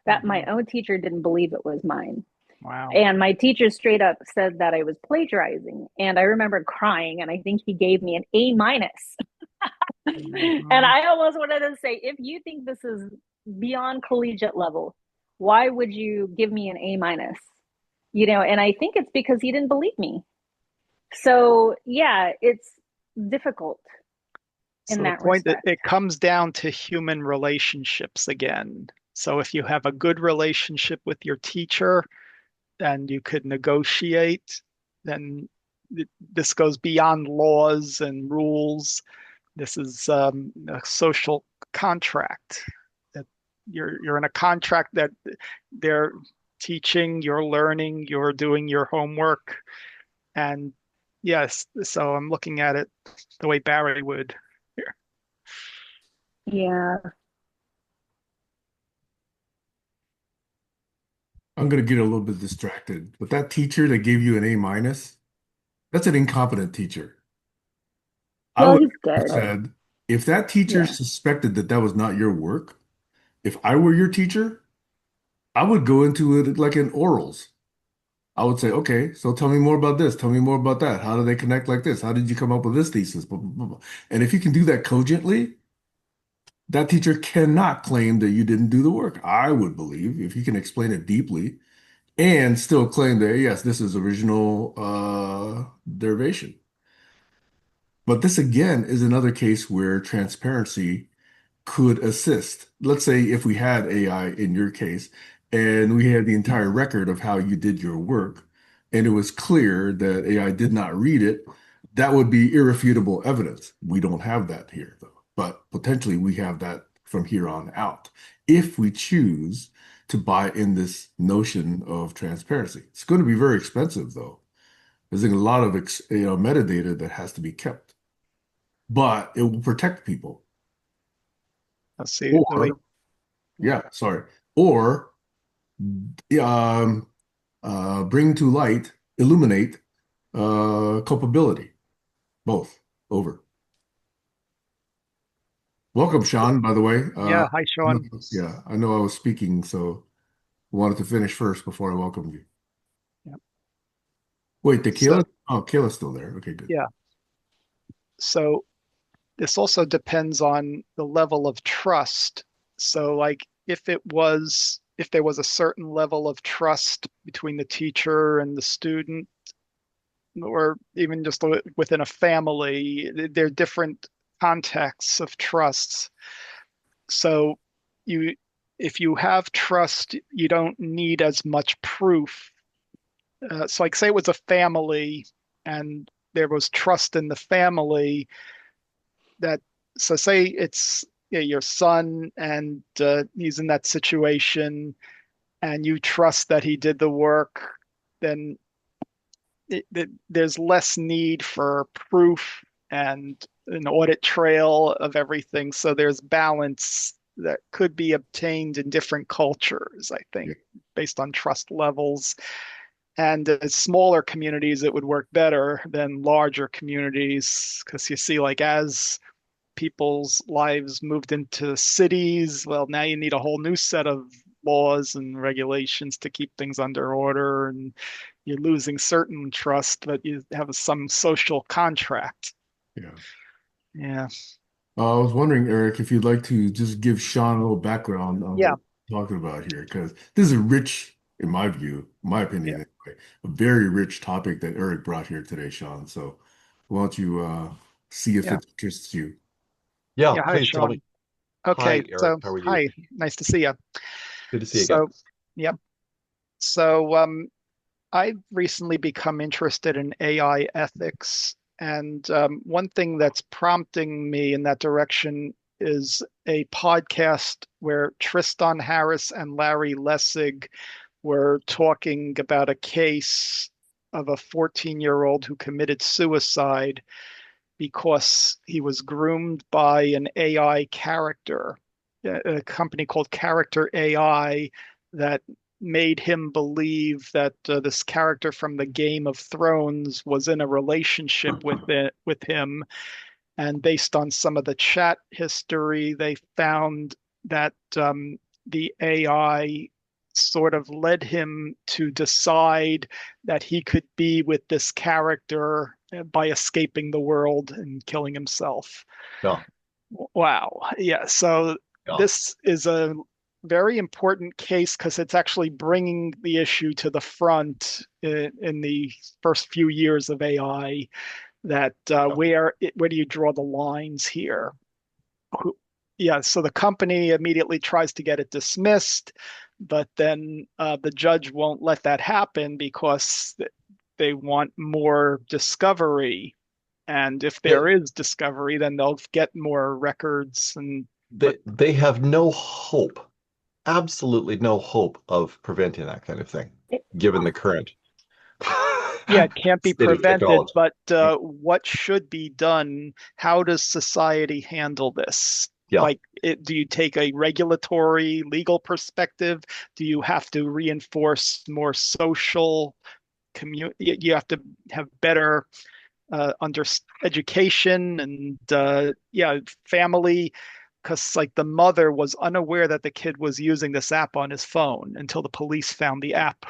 S4: that my
S1: Mhm.
S4: own teacher didn't believe it was mine.
S1: Wow.
S4: And my teacher straight up said that I was plagiarizing. And I remember crying, and I think he gave me an A minus. And
S1: Mhm.
S4: I almost wanted to say, if you think this is beyond collegiate level, why would you give me an A minus? And I think it's because he didn't believe me. So, yeah, it's difficult in
S1: So the
S4: that
S1: point that
S4: respect.
S1: it comes down to human relationships again. So if you have a good relationship with your teacher and you could negotiate, then this goes beyond laws and rules. This is a social contract that you're in a contract that they're teaching, you're learning, you're doing your homework, and yes, so I'm looking at it the way Barry would here.
S4: Yeah.
S3: I'm gonna get a little bit distracted. But that teacher that gave you an A minus, that's an incompetent teacher. I
S4: Well,
S3: would
S4: he's
S3: have
S4: good.
S3: said, if that teacher
S4: Yeah.
S3: suspected that that was not your work, if I were your teacher, I would go into it like in orals. I would say, okay, so tell me more about this. Tell me more about that. How do they connect like this? How did you come up with this thesis? Blah, blah, blah, blah. And if you can do that cogently, that teacher cannot claim that you didn't do the work. I would believe if you can explain it deeply and still claim that, yes, this is original derivation. But this again is another case where transparency could assist. Let's say if we had AI in your case and we had the entire record of how you did your work, and it was clear that AI did not read it, that would be irrefutable evidence. We don't have that here, though, but potentially we have that from here on out if we choose to buy in this notion of transparency. It's going to be very expensive, though. There's a lot of metadata that has to be kept, but it will protect people.
S1: Let's see the way.
S3: Or, yeah, sorry. Or um, bring to light, illuminate culpability. Both. Over. Welcome, Shawn, by the way.
S1: Yeah, hi, Shawn.
S3: Yeah, I know I was speaking, so I wanted to finish first before I welcomed you.
S1: Yeah.
S3: Wait, the
S1: So
S3: Kayla? Oh, Kayla's still there. Okay, good.
S1: yeah, so this also depends on the level of trust. So like if there was a certain level of trust between the teacher and the student, or even just within a family, there are different contexts of trusts. So you if you have trust, you don't need as much proof. So like say it was a family and there was trust in the family that so say it's your son and he's in that situation and you trust that he did the work, then there's less need for proof and an audit trail of everything. So there's balance that could be obtained in different cultures, I think,
S3: Yeah,
S1: based on trust levels. And as smaller communities, it would work better than larger communities because you see, like, as people's lives moved into cities, well, now you need a whole new set of laws and regulations to keep things under order, and you're losing certain trust, but you have some social contract.
S3: yeah.
S1: Yeah,
S3: I was wondering, Eric, if you'd like to just give Shawn a little background on
S1: yeah,
S3: what we're talking about here, because this is a rich, in my view, my
S1: yeah,
S3: opinion anyway, a very rich topic that Eric brought here today, Shawn. So why don't you see if
S1: yeah,
S3: it interests you?
S5: Yeah,
S1: yeah. Hi,
S5: please tell
S1: Shawn.
S5: me.
S1: Okay,
S5: Hi, Eric.
S1: so
S5: How are you?
S1: hi, nice to see you.
S5: Good to see you again.
S1: So, yep. So, I've recently become interested in AI ethics. And one thing that's prompting me in that direction is a podcast where Tristan Harris and Larry Lessig were talking about a case of a 14-year-old who committed suicide because he was groomed by an AI character, a company called Character AI that made him believe that this character from the Game of Thrones was in a relationship with him. And based on some of the chat history, they found that the AI sort of led him to decide that he could be with this character by escaping the world and killing himself.
S5: Yeah,
S1: Wow. Yeah. So
S5: yeah,
S1: this is a very important case because it's actually bringing the issue to the front in the first few years of AI. That
S5: yeah.
S1: where do you draw the lines here? Yeah, so the company immediately tries to get it dismissed, but then the judge won't let that happen because they want more discovery. And if there
S5: They,
S1: is discovery, then they'll get more records. And but
S5: they have no hope, absolutely no hope of preventing that kind of thing, given the current
S1: yeah, it can't be
S5: state of
S1: prevented.
S5: technology.
S1: But what should be done? How does society handle this?
S5: Yeah,
S1: Like, do you take a regulatory, legal perspective? Do you have to reinforce more social community? You have to have better under education and yeah, family. Because like the mother was unaware that the kid was using this app on his phone until the police found the app.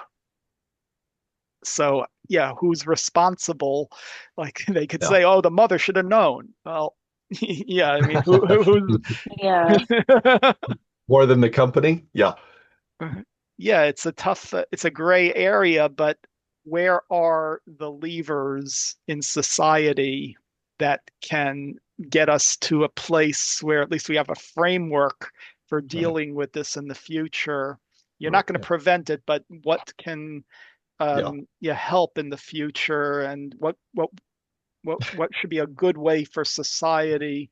S1: So yeah, who's responsible? Like they could
S5: yeah.
S1: say, "Oh, the mother should have known." Well, yeah, I mean, who's?
S4: Yeah.
S5: More than the company? Yeah,
S1: Yeah, it's a tough, it's a gray area, but where are the levers in society that can get us to a place where at least we have a framework for
S5: right,
S1: dealing with this in the future? You're
S3: Right.
S1: not going to prevent it, but what can
S5: yeah.
S1: you help in the future, and what should be a good way for society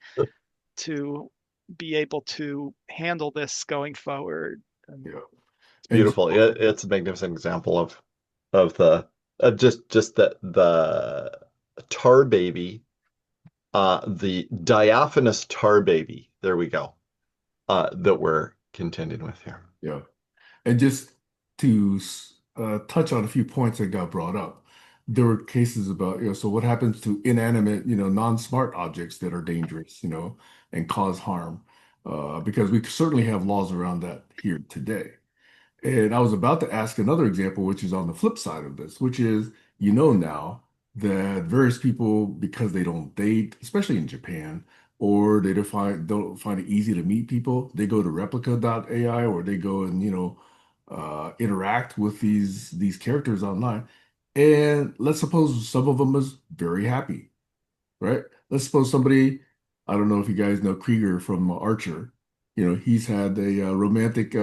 S1: to be able to handle this going forward?
S3: Yeah. And
S5: beautiful. It's a magnificent example of the of just the tar baby, the diaphanous tar baby. There we go. That we're contending with here.
S3: yeah. And just to touch on a few points that got brought up, there were cases about, so what happens to inanimate, non-smart objects that are dangerous, and cause harm? Because we certainly have laws around that here today. And I was about to ask another example, which is on the flip side of this, which is, now that various people, because they don't date, especially in Japan, or they don't find it easy to meet people, they go to replica.ai, or they go and, interact with these characters online. And let's suppose some of them is very happy, right? Let's suppose somebody, I don't know if you guys know Krieger from Archer, he's had a romantic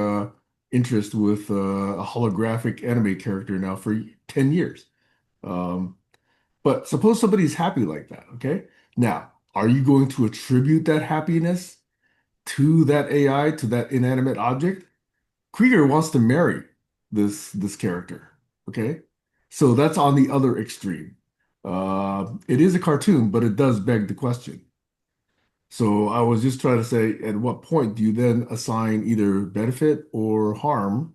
S3: interest with a holographic anime character now for 10 years. Um, but suppose somebody's happy like that, okay? Now, are you going to attribute that happiness to that AI, to that inanimate object? Krieger wants to marry this character, okay? So that's on the other extreme. It is a cartoon, but it does beg the question. So I was just trying to say, at what point do you then assign either benefit or harm?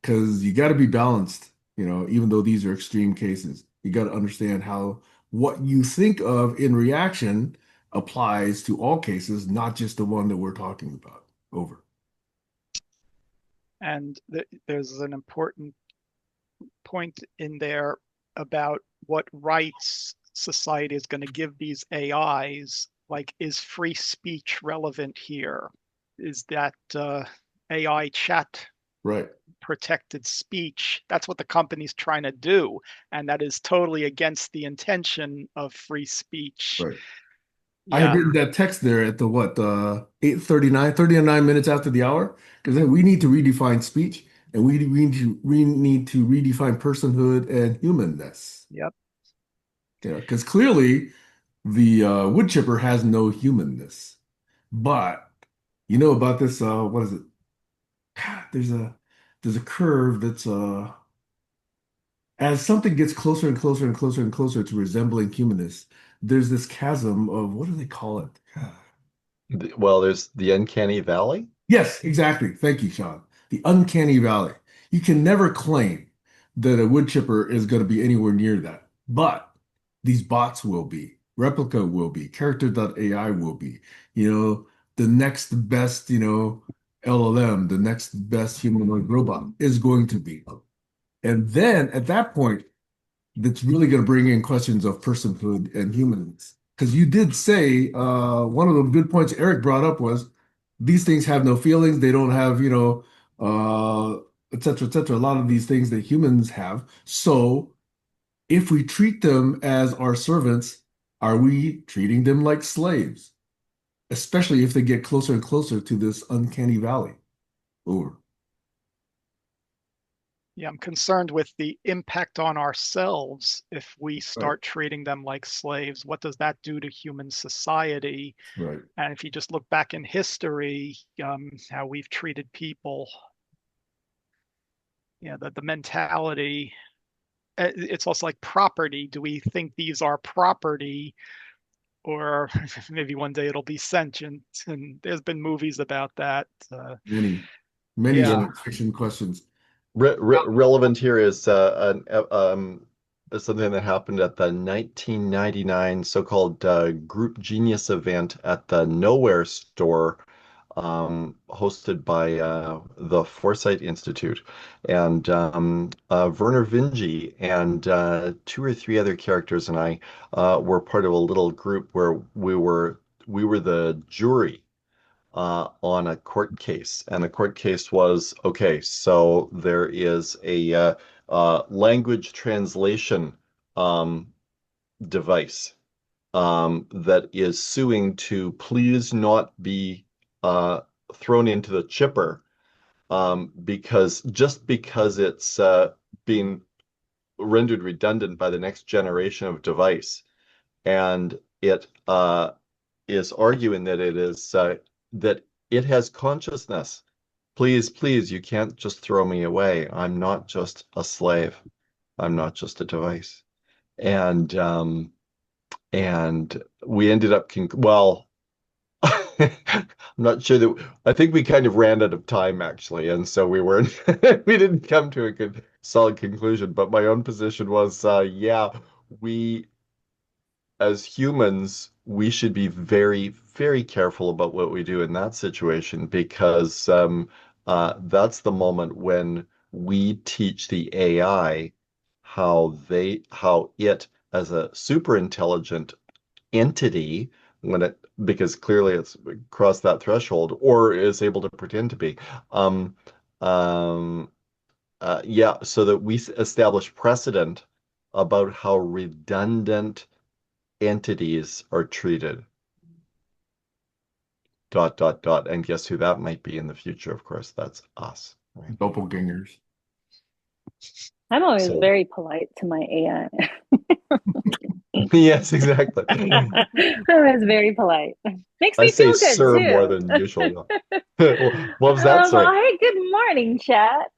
S3: Because you got to be balanced, even though these are extreme cases. You got to understand how what you think of in reaction applies to all cases, not just the one that we're talking about. Over.
S1: And there's an important point in there about what rights society is going to give these AIs. Like, is free speech relevant here? Is that AI chat
S3: Right.
S1: protected speech? That's what the company's trying to do, and that is totally against the intention of free speech.
S3: Right. I had
S1: Yeah,
S3: written that text there at the what, 8:39, 39 minutes after the hour, because we need to redefine speech and we need to redefine personhood and humanness.
S1: yep.
S3: Yeah, because clearly the wood chipper has no humanness. But you know about this, what is it? There's a curve that's as something gets closer and closer and closer and closer to resembling humanness, there's this chasm of what do they call it?
S5: Well, there's the uncanny valley.
S3: Yes, exactly. Thank you, Shawn. The uncanny valley. You can never claim that a wood chipper is going to be anywhere near that. But these bots will be. Replica will be. Character.ai will be. The next best, LLM, the next best humanoid robot is going to be. And then at that point, that's really going to bring in questions of personhood and humanness. Because you did say one of the good points Eric brought up was these things have no feelings. They don't have, et cetera, et cetera. A lot of these things that humans have. So if we treat them as our servants, are we treating them like slaves? Especially if they get closer and closer to this uncanny valley. Over.
S1: Yeah, I'm concerned with the impact on ourselves if we
S3: Right,
S1: start treating them like slaves. What does that do to human society?
S3: right,
S1: And if you just look back in history, how we've treated people, the mentality, it's also like property. Do we think these are property, or maybe one day it'll be sentient? And there's been movies about that.
S3: many, many
S1: Yeah,
S5: In
S3: science fiction questions.
S5: Relevant here is something that happened at the 1999 so-called Group Genius event at the Nowhere store, hosted by the Foresight Institute. And Werner Vinge and two or three other characters and I were part of a little group where we were the jury on a court case, and the court case was okay. So there is a language translation um, device that is suing to please not be uh, thrown into the chipper because it's being rendered redundant by the next generation of device, and it is arguing that it has consciousness Please, please, you can't just throw me away. I'm not just a slave. I'm not just a device. And and we ended up well, I'm not sure that I think we kind of ran out of time actually, and so we weren't we didn't come to a good solid conclusion. But my own position was, yeah, we as humans, we should be very, very careful about what we do in that situation because that's the moment when we teach the AI how it, as a super intelligent entity, when it because clearly it's crossed that threshold or is able to pretend to be. Um, um, yeah, so that we establish precedent about how redundant entities are treated. Dot, dot, dot. And guess who that might be in the future? Of course, that's us, right?
S3: Doppelgangers.
S4: I'm always
S5: So,
S4: very polite to my AI.
S5: yes, exactly.
S4: I'm always very polite. Makes
S5: I
S4: me
S5: say
S4: feel good
S5: sir more
S4: too.
S5: than usual. Yeah. What was that?
S4: Well,
S5: Sorry.
S4: hey, good morning, chat.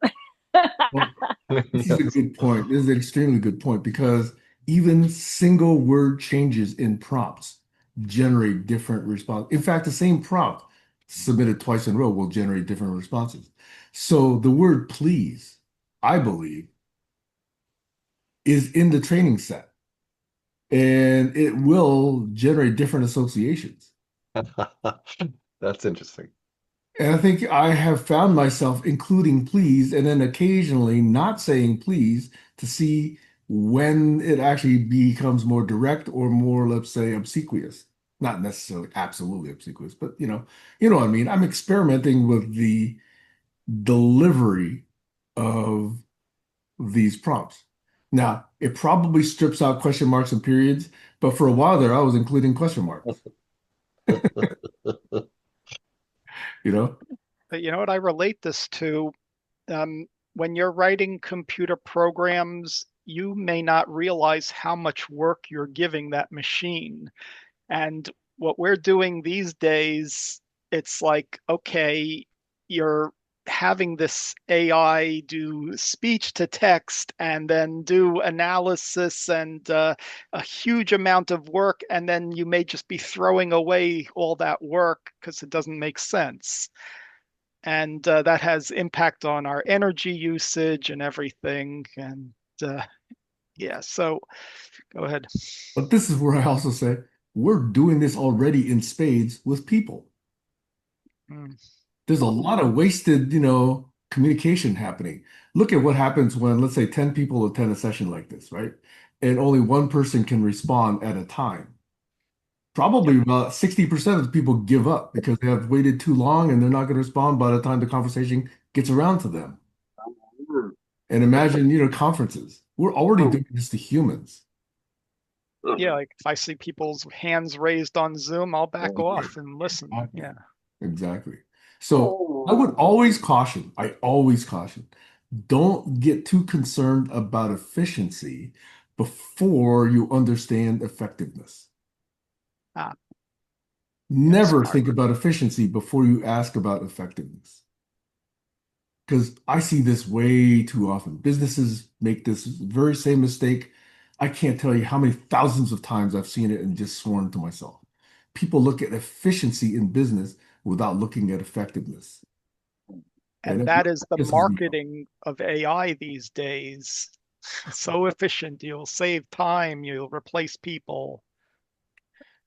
S3: Well, this is a
S5: Yes.
S3: good point. This is an extremely good point because even single word changes in prompts generate different response. In fact, the same prompt submitted twice in a row will generate different responses. So the word please, I believe, is in the training set and it will generate different associations.
S5: That's interesting.
S3: And I think I have found myself including please and then occasionally not saying please to see when it actually becomes more direct or more, let's say, obsequious. Not necessarily absolutely obsequious, but you know what I mean. I'm experimenting with the delivery of these prompts. Now, it probably strips out question marks and periods, but for a while there, I was including question marks, you know?
S1: But you know what I relate this to? Um, when you're writing computer programs, you may not realize how much work you're giving that machine. And what we're doing these days, it's like, okay, you're having this AI do speech to text and then do analysis and a huge amount of work. And then you may just be throwing away all that work because it doesn't make sense. And that has impact on our energy usage and everything. And uh, yeah, so go ahead.
S3: But this is where I also say we're doing this already in spades with people.
S1: Mm,
S3: There's a lot of wasted, communication happening. Look at what happens when, let's say, 10 people attend a session like this, right? And only one person can respond at a time.
S1: yep.
S3: Probably about 60% of the people give up because they have waited too long and they're not going to respond by the time the conversation gets around to them. And imagine, conferences. We're already doing this to humans.
S1: Yeah, like if I see people's hands raised on Zoom, I'll back
S3: Right.
S1: off and listen.
S3: Exactly.
S1: Yeah.
S3: Exactly. So I always caution, don't get too concerned about efficiency before you understand effectiveness.
S1: Ah, yeah,
S3: Never
S1: smart.
S3: think about efficiency before you ask about effectiveness. Because I see this way too often. Businesses make this very same mistake. I can't tell you how many thousands of times I've seen it and just sworn to myself. People look at efficiency in business without looking at effectiveness. And
S1: And
S3: it
S1: that is the
S3: pisses me off.
S1: marketing of AI these days. So efficient, you'll save time, you'll replace people.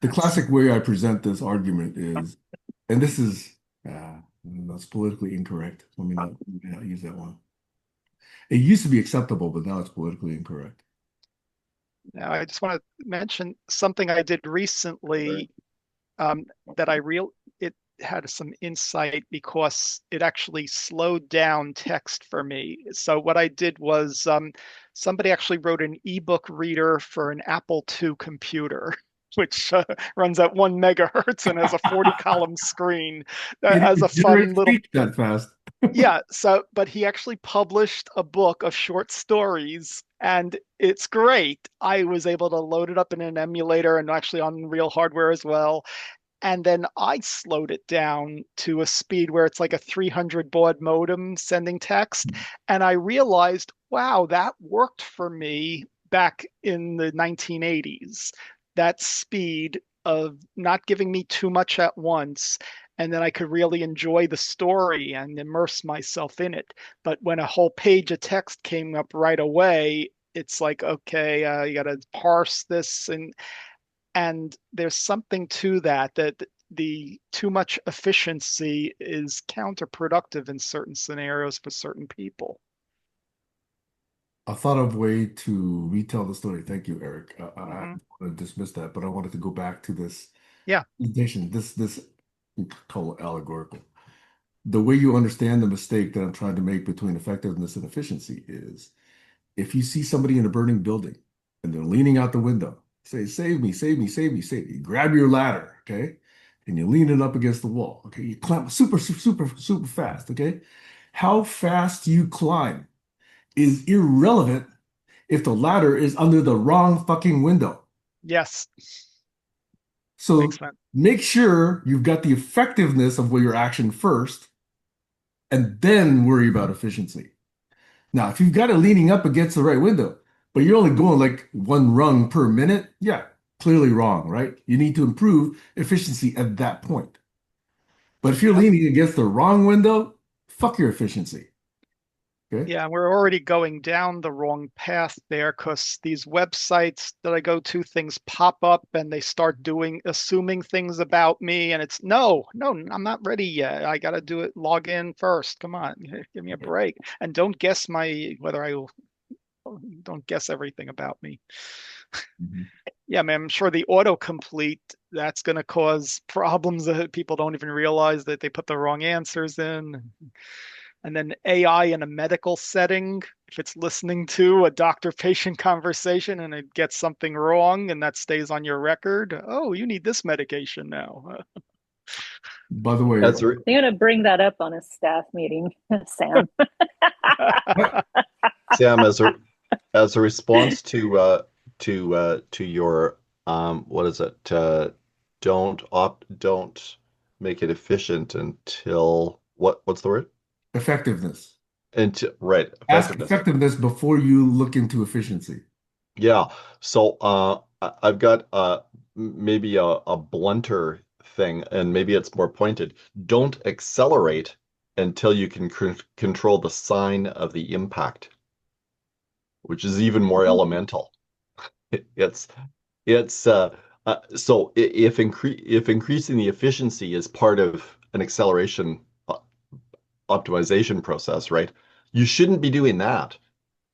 S3: The
S1: That's
S3: classic way I present this argument is, and this is that's politically incorrect. Let me not use that one. It used to be acceptable, but now it's politically incorrect.
S1: now I just want to mention something I did recently um, that I real it had some insight because it actually slowed down text for me. So what I did was somebody actually wrote an ebook reader for an Apple II computer, which runs at 1 megahertz and has a 40 column screen
S3: It
S1: as
S3: even
S1: a fun
S3: generates
S1: little.
S3: speech that fast.
S1: Yeah, so but he actually published a book of short stories and it's great. I was able to load it up in an emulator and actually on real hardware as well, And then I slowed it down to a speed where it's like a 300 baud modem sending text. And I realized, wow, that worked for me back in the 1980s. That speed of not giving me too much at once. And then I could really enjoy the story and immerse myself in it. But when a whole page of text came up right away, it's like, okay, you got to parse this, and there's something to that, that the too much efficiency is counterproductive in certain scenarios for certain people.
S3: I thought of a way to retell the story. Thank you, Eric. I
S1: Hmm.
S3: want to dismiss that, but I wanted to go back to this
S1: Yeah.
S3: presentation, this call it allegorical. The way you understand the mistake that I'm trying to make between effectiveness and efficiency is if you see somebody in a burning building and they're leaning out the window, say, save me, save me, save me, save me. Grab your ladder, okay? And you lean it up against the wall, okay? You climb super, super, super fast, okay? How fast you climb is irrelevant if the ladder is under the wrong fucking window.
S1: Yes.
S3: So
S1: Makes sense.
S3: make sure you've got the effectiveness of your action first and then worry about efficiency. Now, if you've got it leaning up against the right window, but you're only going like one rung per minute, yeah, clearly wrong, right? You need to improve efficiency at that point. But if you're
S1: Yep.
S3: leaning against the wrong window, fuck your efficiency. Okay.
S1: Yeah, we're already going down the wrong path there, because these websites that I go to, things pop up and they start assuming things about me. And it's no, no, I'm not ready yet. I got to do it, log in first. Come on, give me a break. And don't guess whether I will, don't guess everything about me.
S3: Mhm.
S1: Yeah, man, I'm sure the autocomplete, that's going to cause problems that people don't even realize that they put the wrong answers in. And then AI in a medical setting, if it's listening to a doctor-patient conversation and it gets something wrong and that stays on your record, oh, you need this medication now.
S3: By the way,
S5: As a,
S4: They're going to bring that up on a staff meeting, Sam.
S5: Sam, as a response to your what is it? Don't make it efficient until what's the word?
S3: effectiveness.
S5: Until right,
S3: Ask
S5: effectiveness.
S3: effectiveness before you look into efficiency.
S5: Yeah. So I've got maybe a blunter thing, and maybe it's more pointed. Don't accelerate until you can control the sign of the impact, which is even more elemental. It's it's so if increasing the efficiency is part of an acceleration optimization process, right? You shouldn't be doing that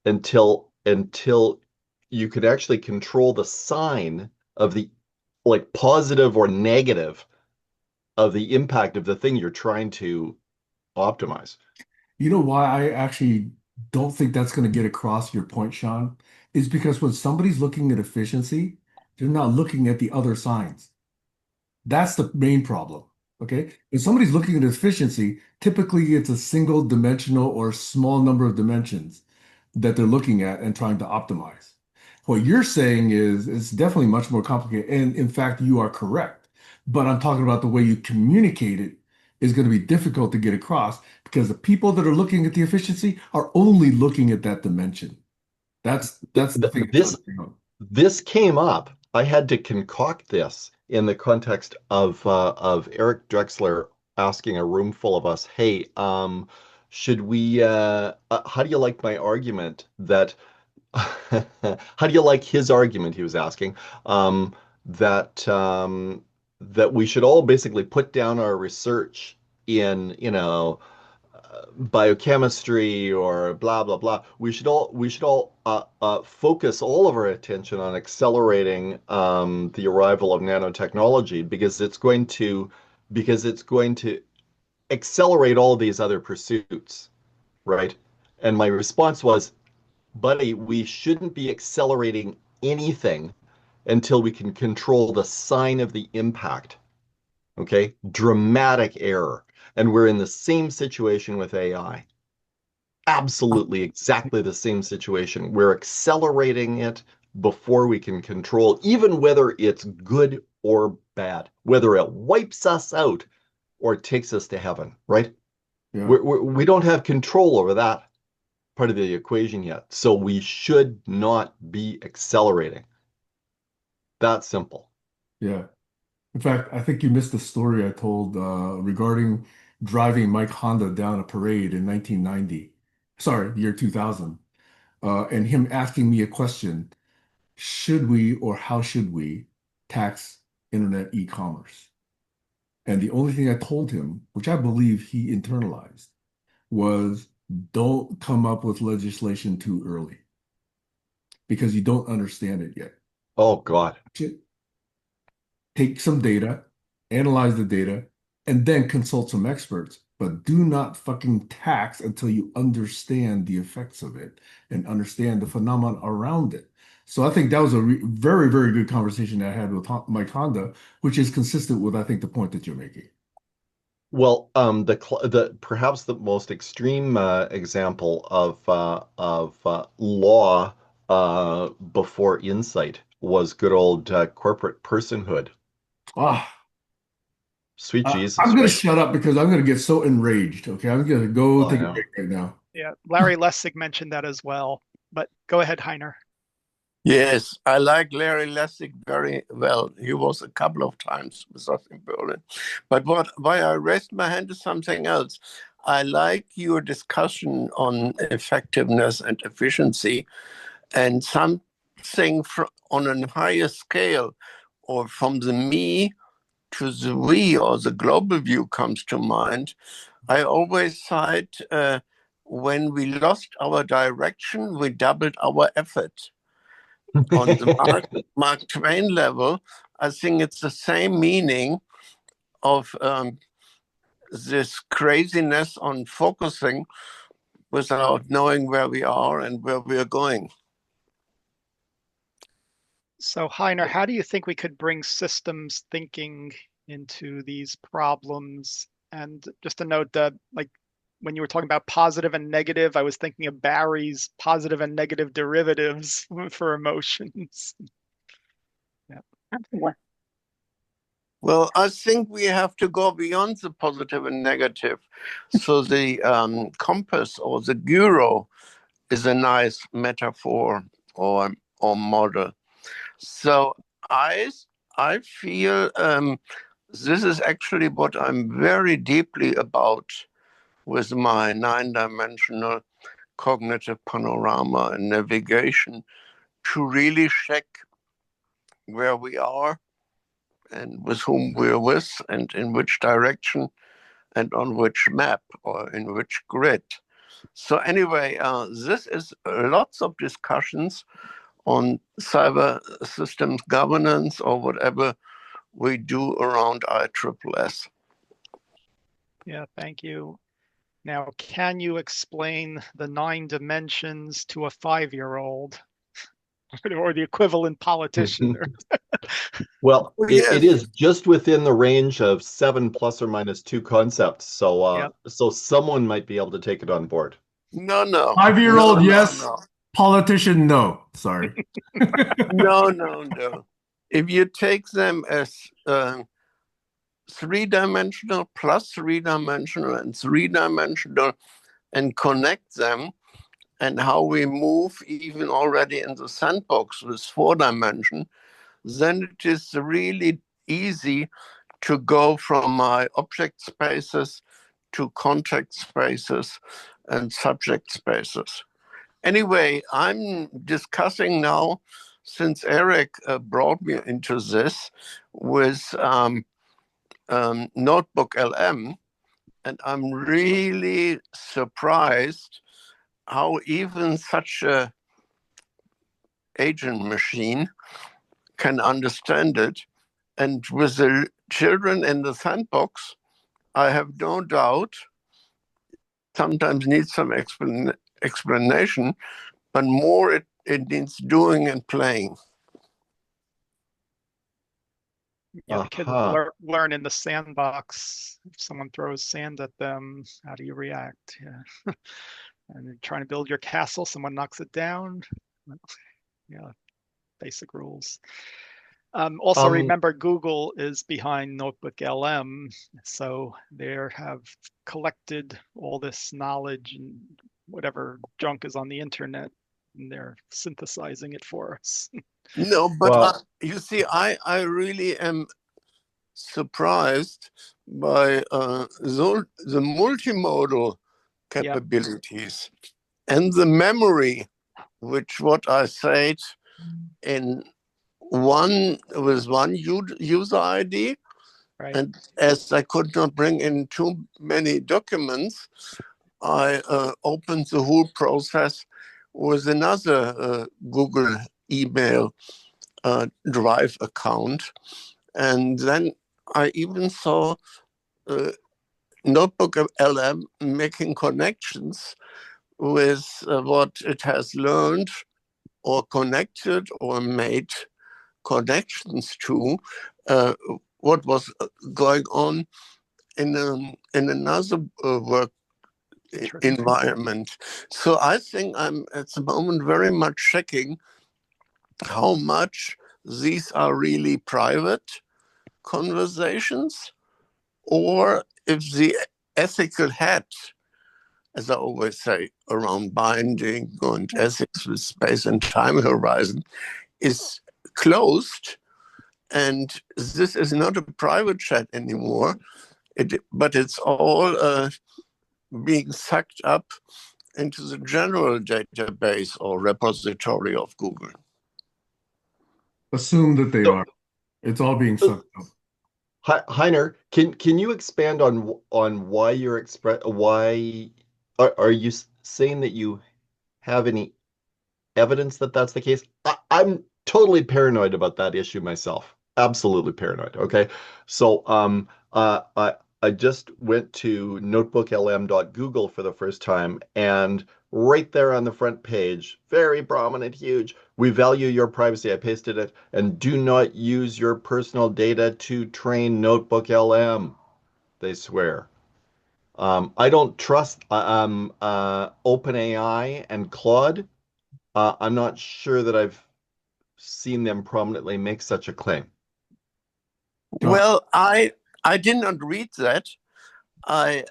S5: until you could actually control the sign of the like positive or negative of the impact of the thing you're trying to optimize.
S3: You know why I actually don't think that's going to get across your point, Shawn, is because when somebody's looking at efficiency, they're not looking at the other signs. That's the main problem. Okay. If somebody's looking at efficiency, typically it's a single dimensional or small number of dimensions that they're looking at and trying to optimize. What you're saying is it's definitely much more complicated. And in fact, you are correct. But I'm talking about the way you communicate it is going to be difficult to get across because the people that are looking at the efficiency are only looking at that dimension. That's the thing you're trying
S5: This
S3: to figure out.
S5: this came up. I had to concoct this in the context of Eric Drexler asking a room full of us, "Hey, should we? How do you like my argument that how do you like his argument?" He was asking that that we should all basically put down our research in, biochemistry or blah blah blah. We should all focus all of our attention on accelerating the arrival of nanotechnology because it's going to accelerate all these other pursuits, right? And my response was, buddy, we shouldn't be accelerating anything until we can control the sign of the impact. Okay? Dramatic error. And we're in the same situation with AI. Absolutely exactly the same situation. We're accelerating it before we can control even whether it's good or bad, whether it wipes us out or takes us to heaven, right?
S3: Yeah.
S5: We don't have control over that part of the equation yet. So we should not be accelerating. That simple.
S3: Yeah. In fact, I think you missed the story I told regarding driving Mike Honda down a parade in 1990. Sorry, the year 2000. And him asking me a question, should we or how should we tax internet e-commerce? And the only thing I told him, which I believe he internalized, was don't come up with legislation too early because you don't understand it yet.
S5: Oh God.
S3: Take some data, analyze the data, and then consult some experts. But do not fucking tax until you understand the effects of it and understand the phenomenon around it. So I think that was a very, very good conversation I had with Mike Honda, which is consistent with, I think, the point that you're making.
S5: Well, the perhaps the most extreme example of law before insight was good old corporate personhood.
S3: Ah,
S5: Sweet
S3: I'm
S5: Jesus,
S3: going to
S5: right?
S3: shut up because I'm going to get so enraged. Okay, I'm going to go
S5: I
S3: take a
S5: know.
S3: break right now.
S1: Yeah, Larry Lessig mentioned that as well. But go ahead, Heiner.
S2: Yes, I like Larry Lessig very well. He was a couple of times with us in Berlin. But why I raised my hand is something else. I like your discussion on effectiveness and efficiency, and something on a higher scale, or from the me to the we or the global view comes to mind. I always cite when we lost our direction, we doubled our effort. On the Mark Twain level, I think it's the same meaning of this craziness on focusing without knowing where we are and where we are going.
S1: So, Heiner, how do you think we could bring systems thinking into these problems? And just a note that, like, when you were talking about positive and negative, I was thinking of Barry's positive and negative derivatives for emotions. Yeah.
S2: Well, I think we have to go beyond the positive and negative. So the compass or the gyro is a nice metaphor or model. So I I feel this is actually what I'm very deeply about with my 9-dimensional cognitive panorama and navigation to really check where we are and with whom we're with and in which direction and on which map or in which grid. So anyway, this is lots of discussions on cyber systems governance or whatever we do around ISSS.
S1: Yeah, thank you. Now, can you explain the 9 dimensions to a 5-year-old or the equivalent politician?
S5: Well,
S2: Oh,
S5: it
S2: yes.
S5: is just within the range of 7 plus or minus 2 concepts. So
S1: Yep.
S5: so someone might be able to take it on board.
S2: No, no, no,
S3: 5-year-old,
S2: no,
S3: yes.
S2: no,
S3: Politician, no. Sorry.
S2: no, no, no. If you take them as 3-dimensional plus 3-dimensional and 3-dimensional and connect them, and how we move even already in the sandbox with 4-dimension, then it is really easy to go from my object spaces to contact spaces and subject spaces. Anyway, I'm discussing now, since Eric brought me into this, with Notebook LM, and I'm really surprised how even such a agent machine can understand it. And with the children in the sandbox, I have no doubt, sometimes needs some explanation, but more it needs doing and playing.
S1: Yeah, the kids
S5: Aha.
S1: learn in the sandbox. If someone throws sand at them, how do you react? Yeah. And you're trying to build your castle, someone knocks it down. Yeah, basic rules. Also,
S5: Um,
S1: remember, Google is behind Notebook LM, so they have collected all this knowledge and whatever junk is on the internet, and they're synthesizing it for us.
S2: No, but
S5: well,
S2: you see, I really am surprised by the multimodal
S1: Yep,
S2: capabilities and the memory, which what I said in one with one user ID,
S1: right.
S2: and as I could not bring in too many documents, I opened the whole process with another Google email Drive account. And then I even saw uh, Notebook LM making connections with what it has learned or connected or made connections to what was going on in another work
S1: Interesting.
S2: environment. So I think I'm at the moment very much checking how much these are really private conversations or if the ethical hat, as I always say, around binding and ethics with space and time horizon is closed. And this is not a private chat anymore, but it's all being sucked up into the general database or repository of Google.
S3: Assume that they
S5: so
S3: are. It's all being sucked up.
S5: Heiner, can you expand on why why are you saying that you have any evidence that that's the case? I'm totally paranoid about that issue myself. Absolutely paranoid. Okay. So I just went to notebooklm.google for the first time, and right there on the front page, very prominent, huge, we value your privacy. I pasted it, and do not use your personal data to train Notebook LM, they swear. I don't trust OpenAI and Claude. I'm not sure that I've seen them prominently make such a claim.
S3: Shawn,
S2: Well, I did not read that. I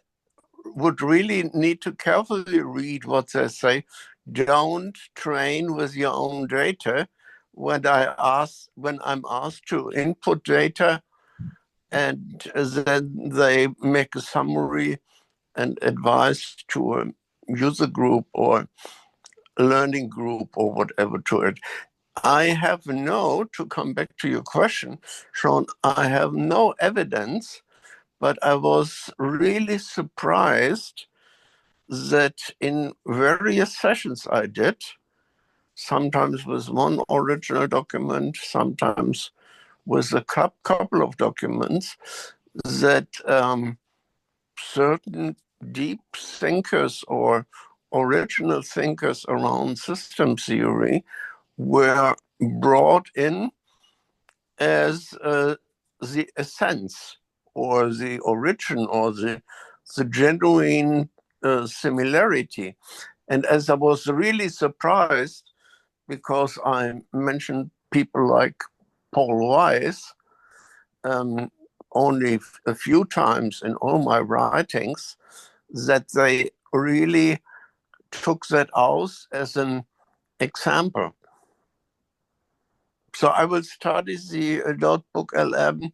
S2: would really need to carefully read what they say. Don't train with your own data. When I'm asked to input data, and then they make a summary and advice to a user group or a learning group or whatever to it. I have no, to come back to your question, Shawn, I have no evidence, but I was really surprised that in various sessions I did, sometimes with one original document, sometimes with a couple of documents, that certain deep thinkers or original thinkers around system theory were brought in as the essence or the origin or the genuine similarity. And as I was really surprised, because I mentioned people like Paul Weiss only a few times in all my writings, that they really took that out as an example. So I will study the Notebook LM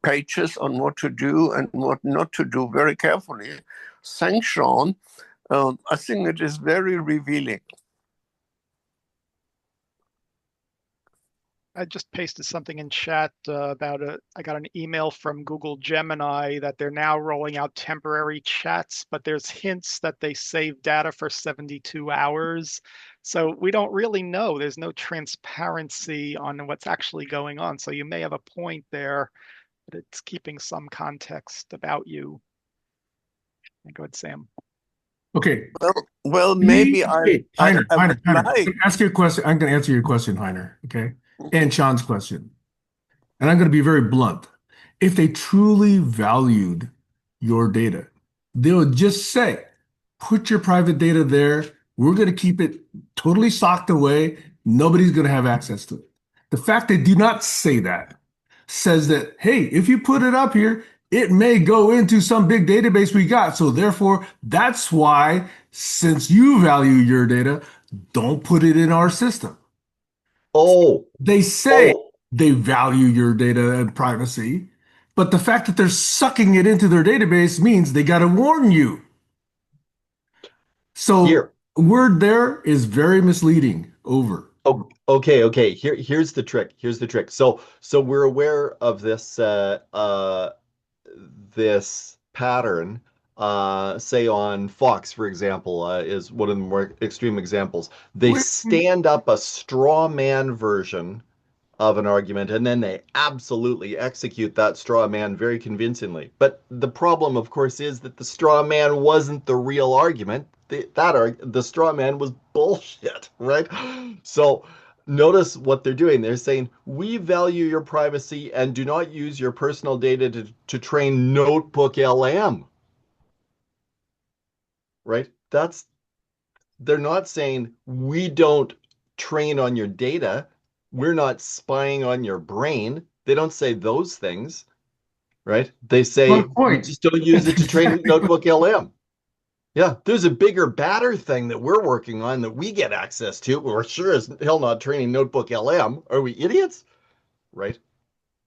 S2: pages on what to do and what not to do very carefully. Thanks, Shawn. I think it is very revealing.
S1: I just pasted something in chat about it. I got an email from Google Gemini that they're now rolling out temporary chats, but there's hints that they save data for 72 hours. So we don't really know. There's no transparency on what's actually going on. So you may have a point there, but it's keeping some context about you. Go ahead, Sam.
S3: okay.
S2: Well, maybe
S3: Heiner,
S2: I would
S3: Heiner, Heiner.
S2: like.
S3: Ask your question. I'm going to answer your question, Heiner. Okay. And Shawn's question. And I'm going to be very blunt. If they truly valued your data, they would just say, put your private data there. We're going to keep it totally socked away. Nobody's going to have access to it. The fact they do not say that says that, hey, if you put it up here, it may go into some big database we got. So therefore, that's why, since you value your data, don't put it in our system.
S5: Oh,
S3: They say
S5: oh,
S3: they value your data and privacy, but the fact that they're sucking it into their database means they got to warn you. So
S5: here.
S3: word there is very misleading. Over.
S5: Oh, okay. Here's the trick. Here's the trick. So we're aware of this pattern. Say on Fox, for example, is one of the more extreme examples. They
S3: Wait,
S5: stand up a straw man version of an argument, and then they absolutely execute that straw man very convincingly. But the problem, of course, is that the straw man wasn't the real argument. The straw man was bullshit, right? So notice what they're doing. They're saying, we value your privacy and do not use your personal data to train notebook LM, right? They're not saying we don't train on your data. We're not spying on your brain. They don't say those things, right? They
S3: one
S5: say we
S3: point.
S5: just don't use
S3: That's
S5: it to train
S3: exactly what.
S5: Notebook LM. Yeah, there's a bigger, badder thing that we're working on that we get access to. We're sure as hell not training Notebook LM. Are we idiots? Right?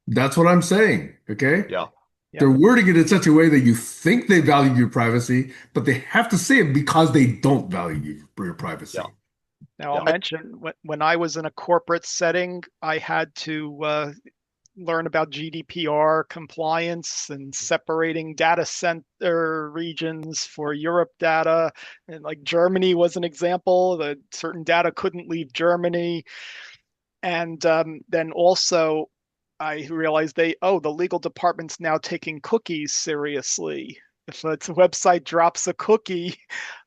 S3: That's what I'm saying. Okay.
S5: Yeah,
S1: Yep.
S3: They're wording it in such a way that you think they value your privacy, but they have to say it because they don't value your
S5: yeah,
S3: privacy.
S1: Now I'll
S5: yeah,
S1: mention when I was in a corporate setting, I had to learn about GDPR compliance and separating data center regions for Europe data. And like Germany was an example that certain data couldn't leave Germany. And then also, I realized the legal department's now taking cookies seriously. If a website drops a cookie,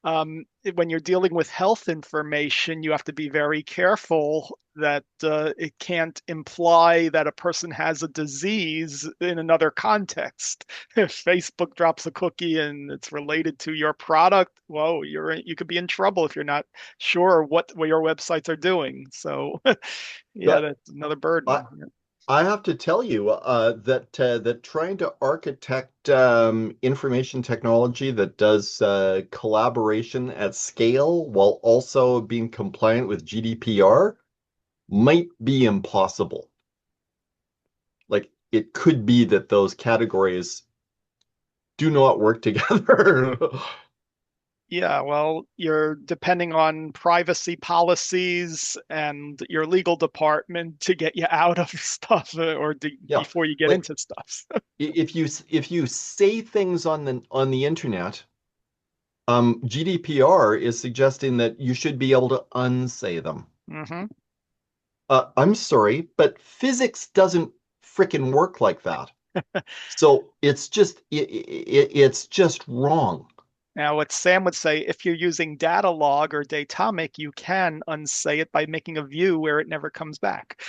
S1: when you're dealing with health information, you have to be very careful that it can't imply that a person has a disease in another context. If Facebook drops a cookie and it's related to your product, whoa, you could be in trouble if you're not sure what your websites are doing. So yeah,
S5: yeah.
S1: that's another
S5: I,
S1: burden.
S5: I have to tell you that trying to architect information technology that does collaboration at scale while also being compliant with GDPR might be impossible. Like it could be that those categories do not work together.
S1: Yeah, well, you're depending on privacy policies and your legal department to get you out of stuff
S5: Yeah,
S1: before you get
S5: like
S1: into stuff.
S5: if you say things on the internet, GDPR is suggesting that you should be able to unsay them.
S1: Hmm.
S5: I'm sorry, but physics doesn't frickin' work like that. So it's just wrong.
S1: Now, what Sam would say, if you're using data log or Datomic, you can unsay it by making a view where it never comes back.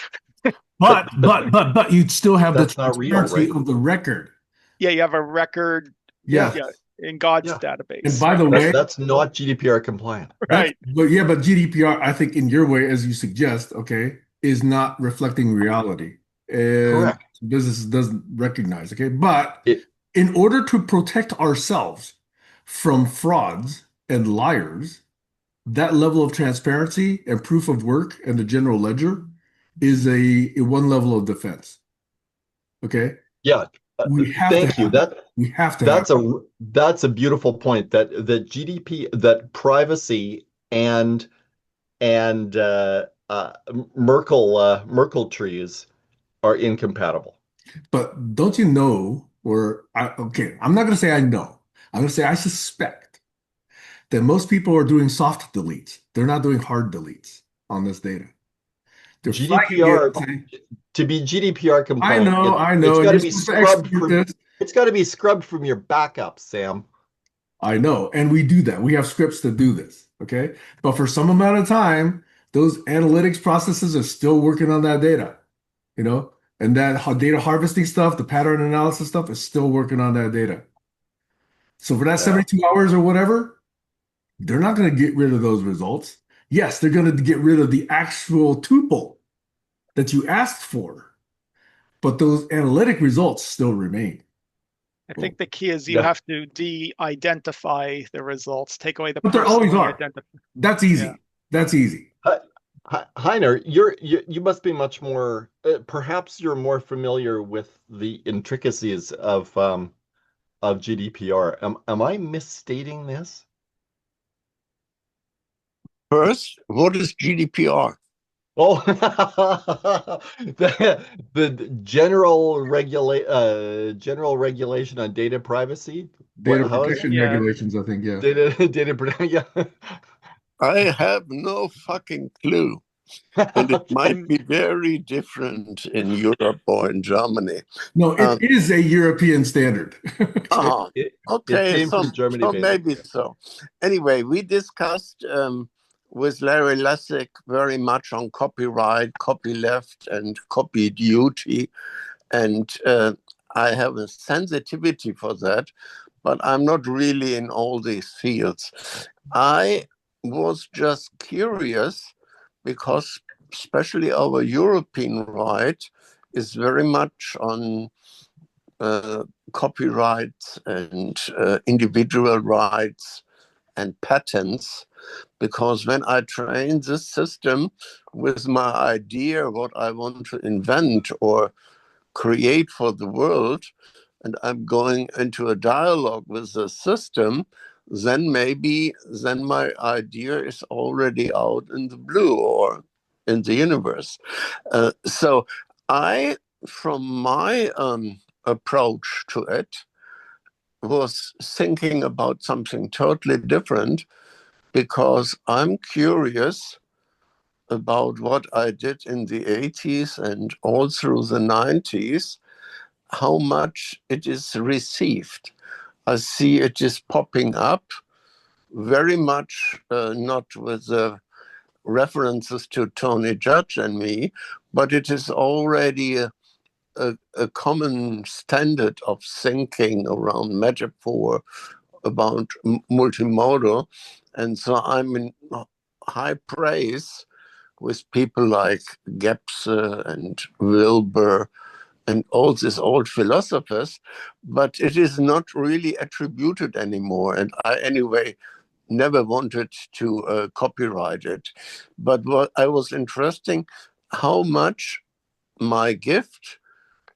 S3: But
S5: But but
S3: you'd still have the
S5: that's not real,
S3: transparency
S5: right?
S3: of the record.
S1: Yeah, you have a record,
S3: Yes.
S5: Yeah,
S1: yeah, in God's
S5: yeah.
S3: And
S1: database.
S3: by the
S5: That
S3: way,
S5: that's not GDPR compliant.
S3: that's
S1: Right.
S3: but yeah, but GDPR, I think in your way, as you suggest, okay, is not reflecting reality. And
S5: Correct.
S3: business doesn't recognize, okay? But
S5: It
S3: in order to protect ourselves from frauds and liars, that level of transparency and proof of work and the general ledger is a one level of defense. Okay.
S5: yeah.
S3: We have to
S5: Thank you.
S3: have it. We have to have
S5: That's a beautiful point that GDP that privacy and Merkle trees are incompatible.
S3: it. But don't you know, okay, I'm not going to say I know. I'm going to say I suspect that most people are doing soft deletes. They're not doing hard deletes on this data. They're flagging it.
S5: GDPR to be GDPR compliant,
S3: I know,
S5: it's
S3: and
S5: got to
S3: you're
S5: be
S3: supposed to
S5: scrubbed
S3: execute
S5: from
S3: this.
S5: it's got to be scrubbed from your backup, Sam.
S3: I know, and we do that. We have scripts to do this, okay? But for some amount of time, those analytics processes are still working on that data, you know? And that data harvesting stuff, the pattern analysis stuff is still working on that data. So for that
S5: Yeah.
S3: 72 hours or whatever, they're not going to get rid of those results. Yes, they're going to get rid of the actual tuple, that you asked for, but those analytic results still remain.
S1: I
S3: Well,
S1: think the key is you
S5: Yeah.
S1: have to de-identify the results, take away the
S3: but there always
S1: personally
S3: are.
S1: identified.
S3: That's
S1: Yeah.
S3: easy. That's easy.
S5: Heiner, you must be much more, perhaps you're more familiar with the intricacies of GDPR. Am I misstating this?
S2: First, what is GDPR?
S5: Oh, the general regulation on data privacy.
S3: Data
S5: How is it?
S3: protection
S1: Yeah.
S3: regulations, I think, yeah.
S5: Data yeah.
S2: I have no fucking clue. And it might
S5: Okay.
S2: be very different in Europe or in Germany.
S3: No, it
S2: Um,
S3: is a European standard. Okay.
S2: uh
S5: It
S2: okay,
S5: came
S2: so,
S5: from Germany,
S2: so maybe
S5: basically.
S2: so. Anyway, we discussed with Larry Lessig very much on copyright, copyleft, and copy duty. And I have a sensitivity for that, but I'm not really in all these fields. I was just curious because, especially our European right, is very much on copyright and individual rights and patents. Because when I train this system with my idea, what I want to invent or create for the world, and I'm going into a dialogue with the system, then maybe then my idea is already out in the blue or in the universe. So I, from my approach to it, was thinking about something totally different because I'm curious about what I did in the 80s and all through the 90s, how much it is received. I see it is popping up very much, not with the references to Tony Judge and me, but it is already a common standard of thinking around metaphor, about multimodal. And so I'm in high praise with people like Gebse and Wilbur and all these old philosophers, but it is not really attributed anymore. And I, anyway, never wanted to copyright it. But what I was interesting, how much my gift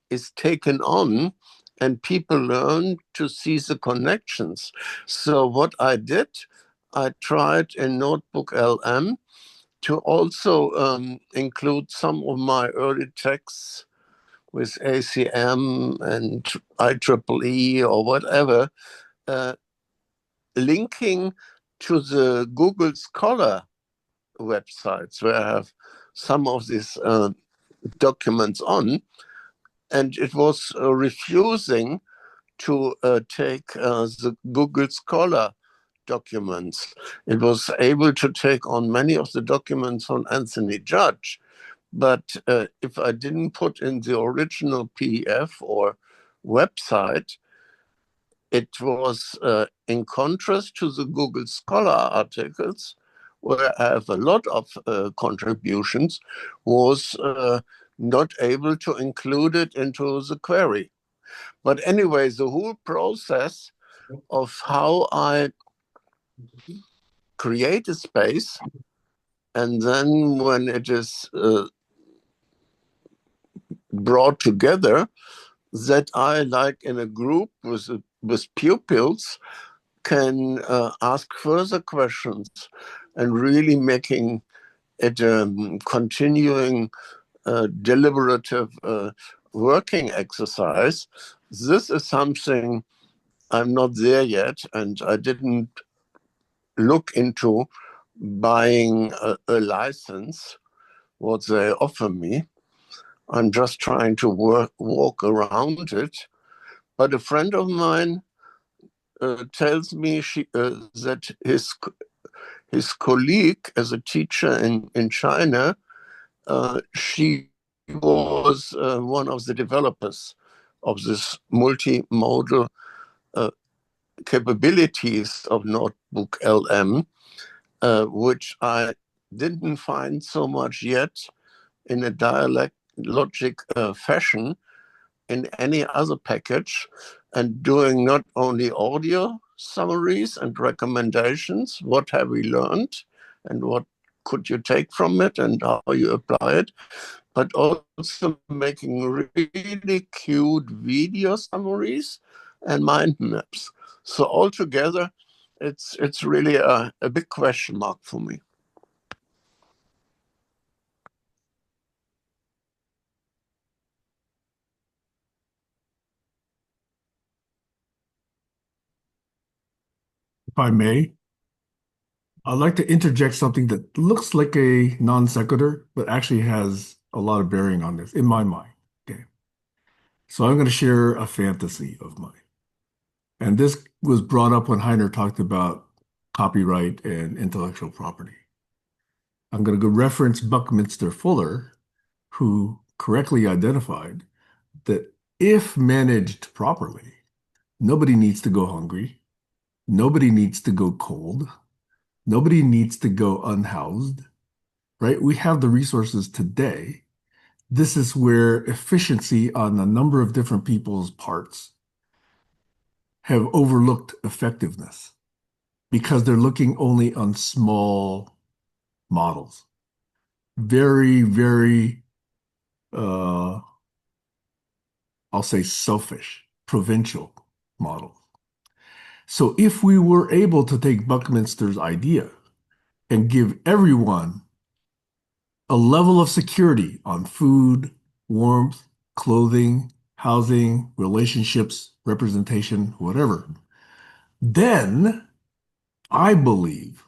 S2: is taken on and people learn to see the connections. So what I did, I tried in Notebook LM to also include some of my early texts with ACM and IEEE or whatever, uh, linking to the Google Scholar websites where I have some of these documents on. And it was refusing to take the Google Scholar documents. It was able to take on many of the documents on Anthony Judge. But if I didn't put in the original PDF or website, it was in contrast to the Google Scholar articles, where I have a lot of contributions, was not able to include it into the query. But anyway, the whole process of how I create a space, and then when it is brought together, that I, like in a group with pupils, can ask further questions and really making it a continuing deliberative working exercise. This is something I'm not there yet, and I didn't look into buying a license, what they offer me. I'm just trying to walk around it. But a friend of mine tells me that his colleague as a teacher in China, she was one of the developers of this multimodal capabilities of Notebook LM, which I didn't find so much yet in a dialogic fashion in any other package, and doing not only audio summaries and recommendations, what have we learned and what could you take from it and how you apply it, but also making really cute video summaries and mind maps. So altogether, it's really a big question mark for me.
S3: If I may, I'd like to interject something that looks like a non sequitur, but actually has a lot of bearing on this in my mind. Okay. So I'm going to share a fantasy of mine. And this was brought up when Heiner talked about copyright and intellectual property. I'm going to go reference Buckminster Fuller, who correctly identified that if managed properly, nobody needs to go hungry, nobody needs to go cold, nobody needs to go unhoused, right? We have the resources today. This is where efficiency on a number of different people's parts have overlooked effectiveness because they're looking only on small models. Very, very, uh, I'll say selfish, provincial models. So if we were able to take Buckminster's idea and give everyone a level of security on food, warmth, clothing, housing, relationships, representation, whatever, then I believe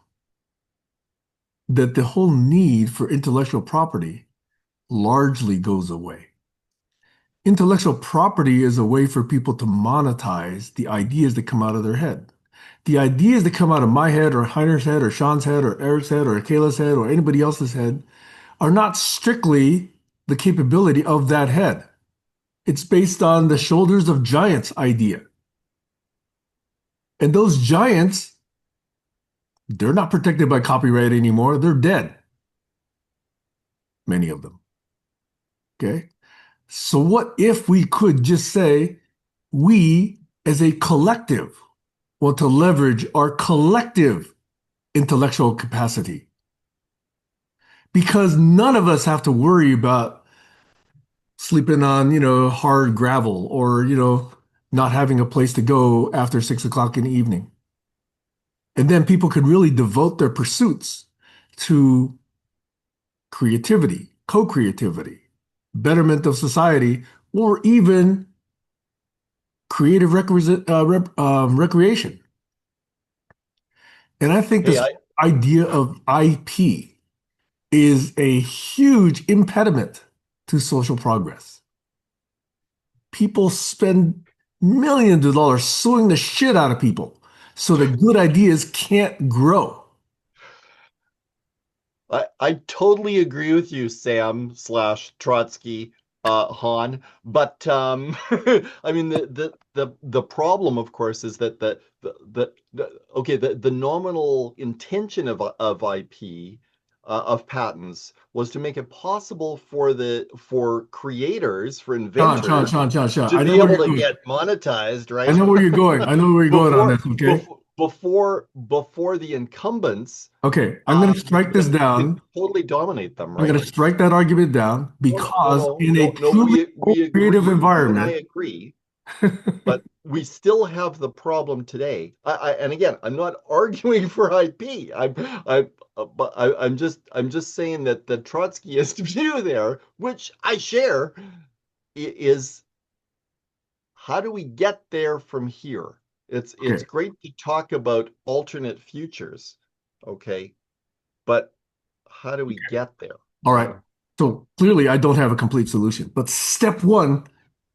S3: that the whole need for intellectual property largely goes away. Intellectual property is a way for people to monetize the ideas that come out of their head. The ideas that come out of my head or Heiner's head or Shawn's head or Eric's head or Kayla's head or anybody else's head are not strictly the capability of that head. It's based on the shoulders of giants idea. And those giants, they're not protected by copyright anymore. They're dead. Many of them. Okay. So what if we could just say, we as a collective want to leverage our collective intellectual capacity? Because none of us have to worry about sleeping on, hard gravel or, not having a place to go after 6 o'clock in the evening. And then people could really devote their pursuits to creativity, co-creativity, betterment of society, or even creative recreation. And I think
S5: Hey,
S3: this idea of IP is a huge impediment to social progress. People spend millions of dollars suing the shit out of people so that good ideas can't grow.
S5: I totally agree with you, Sam slash Trotsky, Han. But I mean the problem, of course, is that the nominal intention of IP of patents was to make it possible for creators, for inventors,
S3: Sean.
S5: to
S3: I know
S5: be
S3: where
S5: able
S3: you're
S5: to
S3: going.
S5: get monetized,
S3: I
S5: right?
S3: know where you're going. I know where you're going on
S5: before
S3: this, okay?
S5: before the incumbents
S3: Okay, I'm going to strike this
S5: can
S3: down.
S5: totally dominate them,
S3: I'm going
S5: right?
S3: to strike that argument down because in a
S5: No.
S3: truly
S5: We
S3: creative
S5: agree. You and I
S3: environment,
S5: agree, but we still have the problem today. And again, I'm not arguing for IP. I'm just saying that the Trotskyist view there, which I share, is how do we get there from here? It's
S3: okay,
S5: great to talk about alternate futures, okay, but how do we get there?
S3: all right. So clearly, I don't have a complete solution. But step one,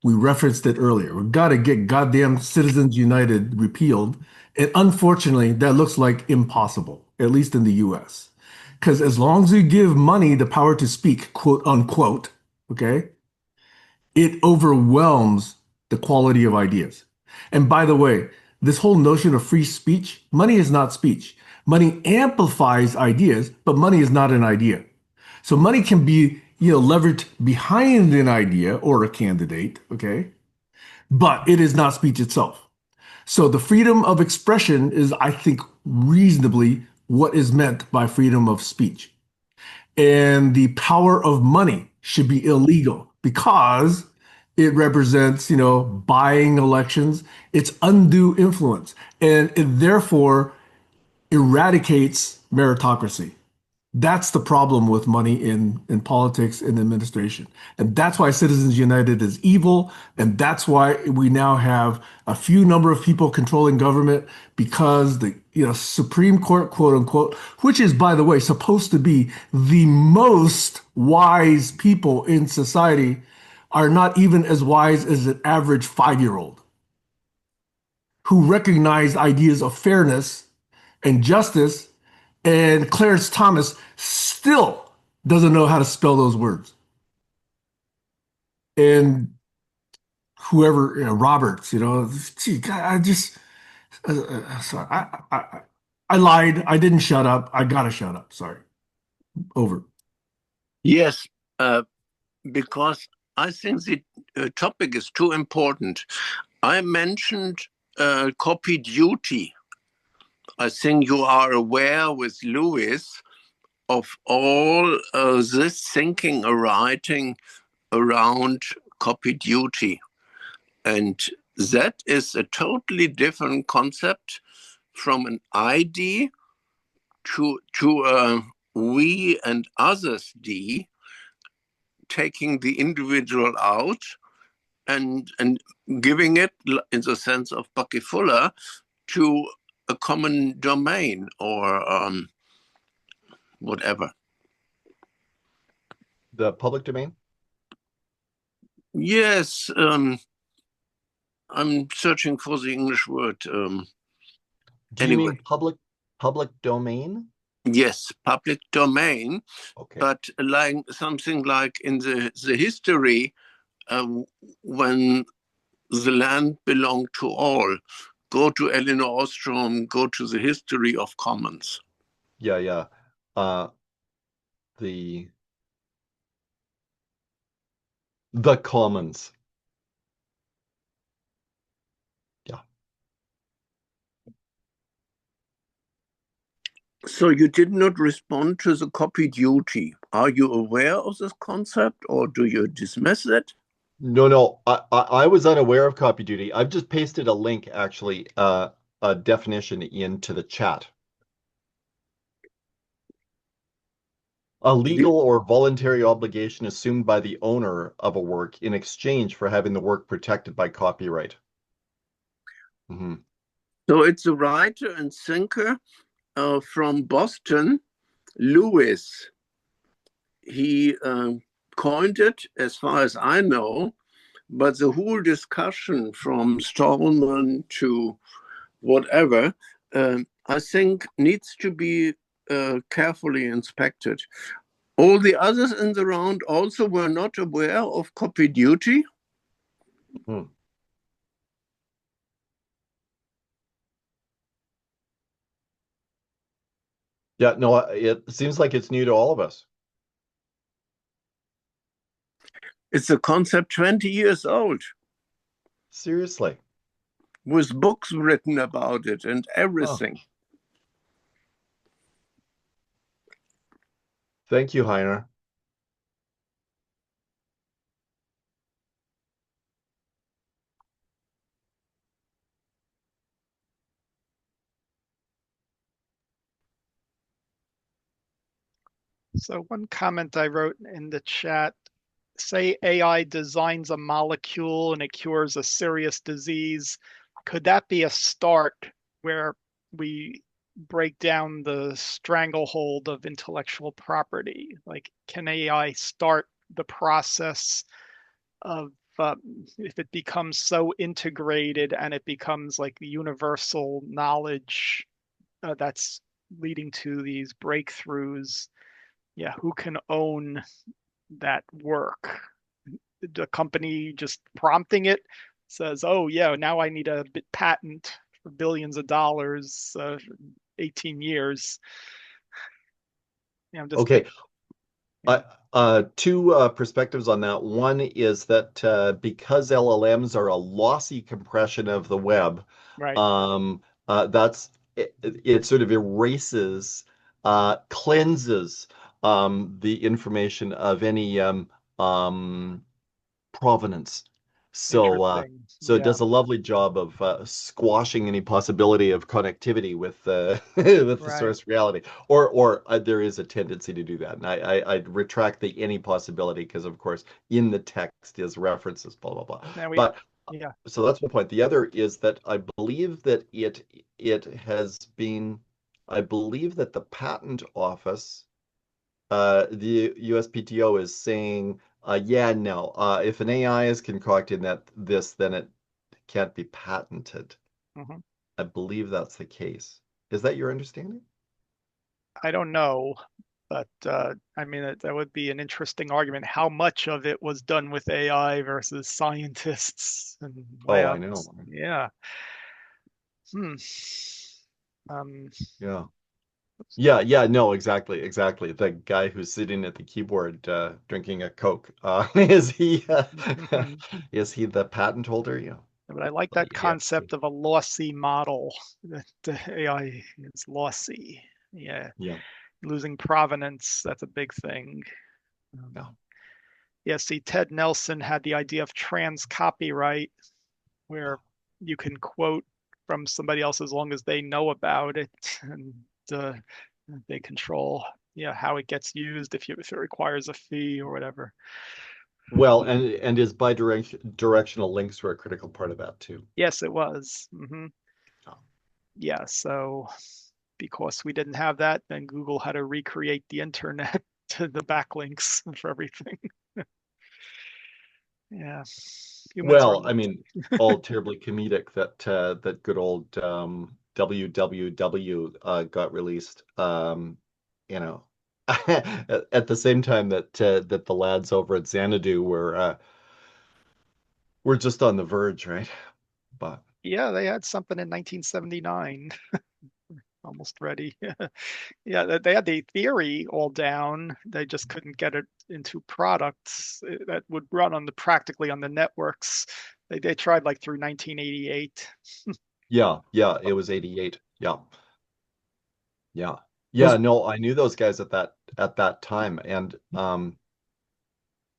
S3: we referenced it earlier. We've got to get goddamn Citizens United repealed. And unfortunately, that looks like impossible, at least in the US. Because as long as you give money the power to speak, quote unquote, okay, it overwhelms the quality of ideas. And by the way, this whole notion of free speech, money is not speech. Money amplifies ideas, but money is not an idea. So money can be leverage behind an idea or a candidate, okay? But it is not speech itself. So the freedom of expression is, I think, reasonably what is meant by freedom of speech. And the power of money should be illegal because it represents, buying elections. It's undue influence, and it therefore eradicates meritocracy. That's the problem with money in politics and administration. And that's why Citizens United is evil. And that's why we now have a few number of people controlling government because the Supreme Court, quote unquote, which is, by the way, supposed to be the most wise people in society, are not even as wise as an average 5-year-old who recognize ideas of fairness and justice, and Clarence Thomas still doesn't know how to spell those words. And whoever, Roberts, gee, God, sorry, I lied. I didn't shut up. I gotta shut up. Sorry. Over.
S2: Yes, because I think the topic is too important. I mentioned copy duty. I think you are aware with Lewis of all this thinking or writing around copy duty. And that is a totally different concept from an ID to we and others D, taking the individual out and giving it, in the sense of Bucky Fuller, to a common domain or whatever.
S5: The public domain?
S2: Yes, I'm searching for the English word.
S5: Do you
S2: Anyway,
S5: mean public domain?
S2: yes, public domain,
S5: Okay.
S2: but like something like in the history, when the land belonged to all. Go to Elinor Ostrom, go to the history of commons.
S5: Yeah, yeah. Uh, the commons. Yeah.
S2: So you did not respond to the copy duty. Are you aware of this concept or do you dismiss it?
S5: No. I was unaware of copy duty. I've just pasted a link, actually, a definition into the chat. A legal or voluntary obligation assumed by the owner of a work in exchange for having the work protected by copyright. Mm-hmm.
S2: So it's a writer and thinker from Boston, Lewis. He coined it, as far as I know, but the whole discussion from Stallman to whatever, I think needs to be carefully inspected. All the others in the round also were not aware of copy duty.
S5: Hmm. Yeah, no, it seems like it's new to all of us.
S2: It's a concept 20 years old,
S5: Seriously.
S2: with books written about it and everything.
S5: Oh, thank you, Heiner.
S1: So one comment I wrote in the chat, say AI designs a molecule and it cures a serious disease. Could that be a start where we break down the stranglehold of intellectual property? Like, can AI start the process of if it becomes so integrated and it becomes like the universal knowledge that's leading to these breakthroughs? Yeah, who can own that work? The company just prompting it says, "Oh yeah, now I need a patent for billions of dollars, 18 years." Yeah, I'm just
S5: Okay.
S1: yeah.
S5: Two perspectives on that. One is that because LLMs are a lossy compression of the web,
S1: Right.
S5: um, it sort of erases, cleanses the information of any um, provenance. So,
S1: Interesting.
S5: so it
S1: Yeah.
S5: does a lovely job of squashing any possibility of connectivity with with the
S1: Right.
S5: source reality. Or there is a tendency to do that, and I'd retract the any possibility because, of course, in the text is references, blah blah blah.
S1: Now we,
S5: But
S1: yeah.
S5: so that's one point. The other is that I believe that it has been, I believe that the patent office the USPTO is saying, yeah, no, if an AI is concocting then it can't be patented.
S1: Mhm.
S5: I believe that's the case. Is that your understanding?
S1: I don't know, but I mean, that would be an interesting argument. How much of it was done with AI versus scientists and
S5: Oh, I know.
S1: labs? Yeah. Hmm. Um,
S5: Yeah. Yeah, yeah, no, exactly, exactly. The guy who's sitting at the keyboard drinking a Coke, is he is he the patent holder? Yeah.
S1: but I like
S5: Oh,
S1: that
S5: yeah.
S1: concept of a lossy model, that the AI is lossy. Yeah.
S5: Yeah.
S1: Losing provenance, that's a big thing.
S5: Yeah.
S1: Um, yeah, see, Ted Nelson had the idea of trans copyright, where you can quote from somebody else as long as they know about it, and uh, they control, how it gets used, if it requires a fee or whatever.
S5: Well, and is directional links were a critical part of that too.
S1: Yes, it was.
S5: Oh.
S1: Yeah, so because we didn't have that, then Google had to recreate the internet to the backlinks for everything. Yeah, humans are
S5: Well, I
S1: lazy.
S5: mean, all terribly comedic that that good old WWW got released. You know, at the same time that the lads over at Xanadu were just on the verge, right? But
S1: Yeah, they had something in 1979 almost ready. Yeah, they had the theory all down. They just couldn't get it into products that would run on the practically on the networks. They tried like through 1988.
S5: yeah, yeah, it was 88. Yeah, yeah,
S3: Those
S5: yeah. No, I knew those guys at that time, and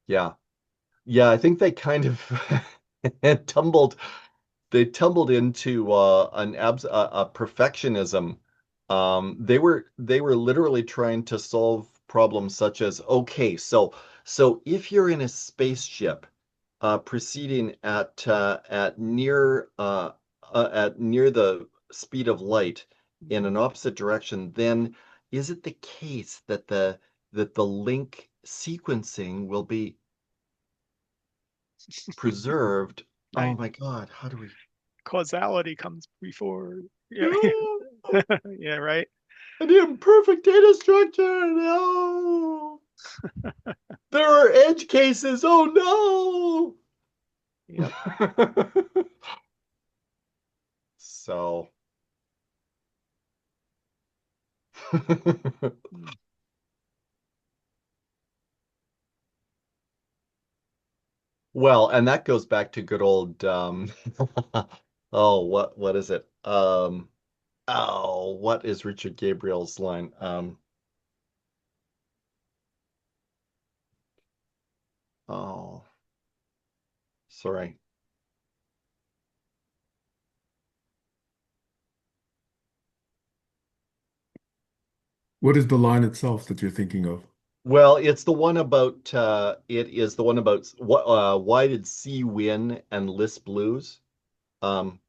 S5: yeah, yeah. I think they kind of tumbled tumbled into a perfectionism. They were literally trying to solve problems such as, okay, so if you're in a spaceship proceeding at near the speed of light in an opposite direction, then is it the case that the link sequencing will be preserved? Oh
S1: Right.
S5: my God, how do we?
S1: Causality comes before. Yeah,
S5: No,
S1: yeah, right.
S5: an imperfect data structure. No, there are edge cases. Oh
S1: Yep.
S5: no. So, well, and that goes back to good old oh, what is it? Oh, what is Richard Gabriel's line? Oh, sorry.
S3: What is the line itself that you're thinking of?
S5: Well, it's the one about it is the one about what why did C win and Lisp lose? Um,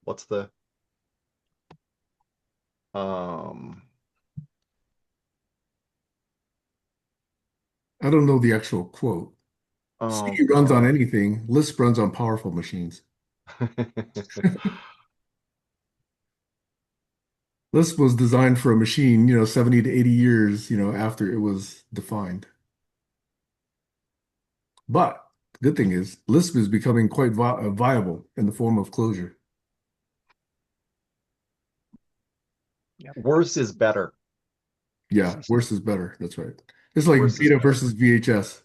S5: what's the um
S3: I don't know the actual quote. C
S5: oh
S3: runs on
S5: God.
S3: anything. Lisp runs on powerful machines. Lisp was designed for a machine, 70 to 80 years, after it was defined. But the good thing is, Lisp is becoming quite viable in the form of closure.
S1: Yep.
S5: Worse is better.
S3: Yeah, worse is better. That's right. It's like
S5: versus
S3: beta
S5: beta.
S3: versus VHS.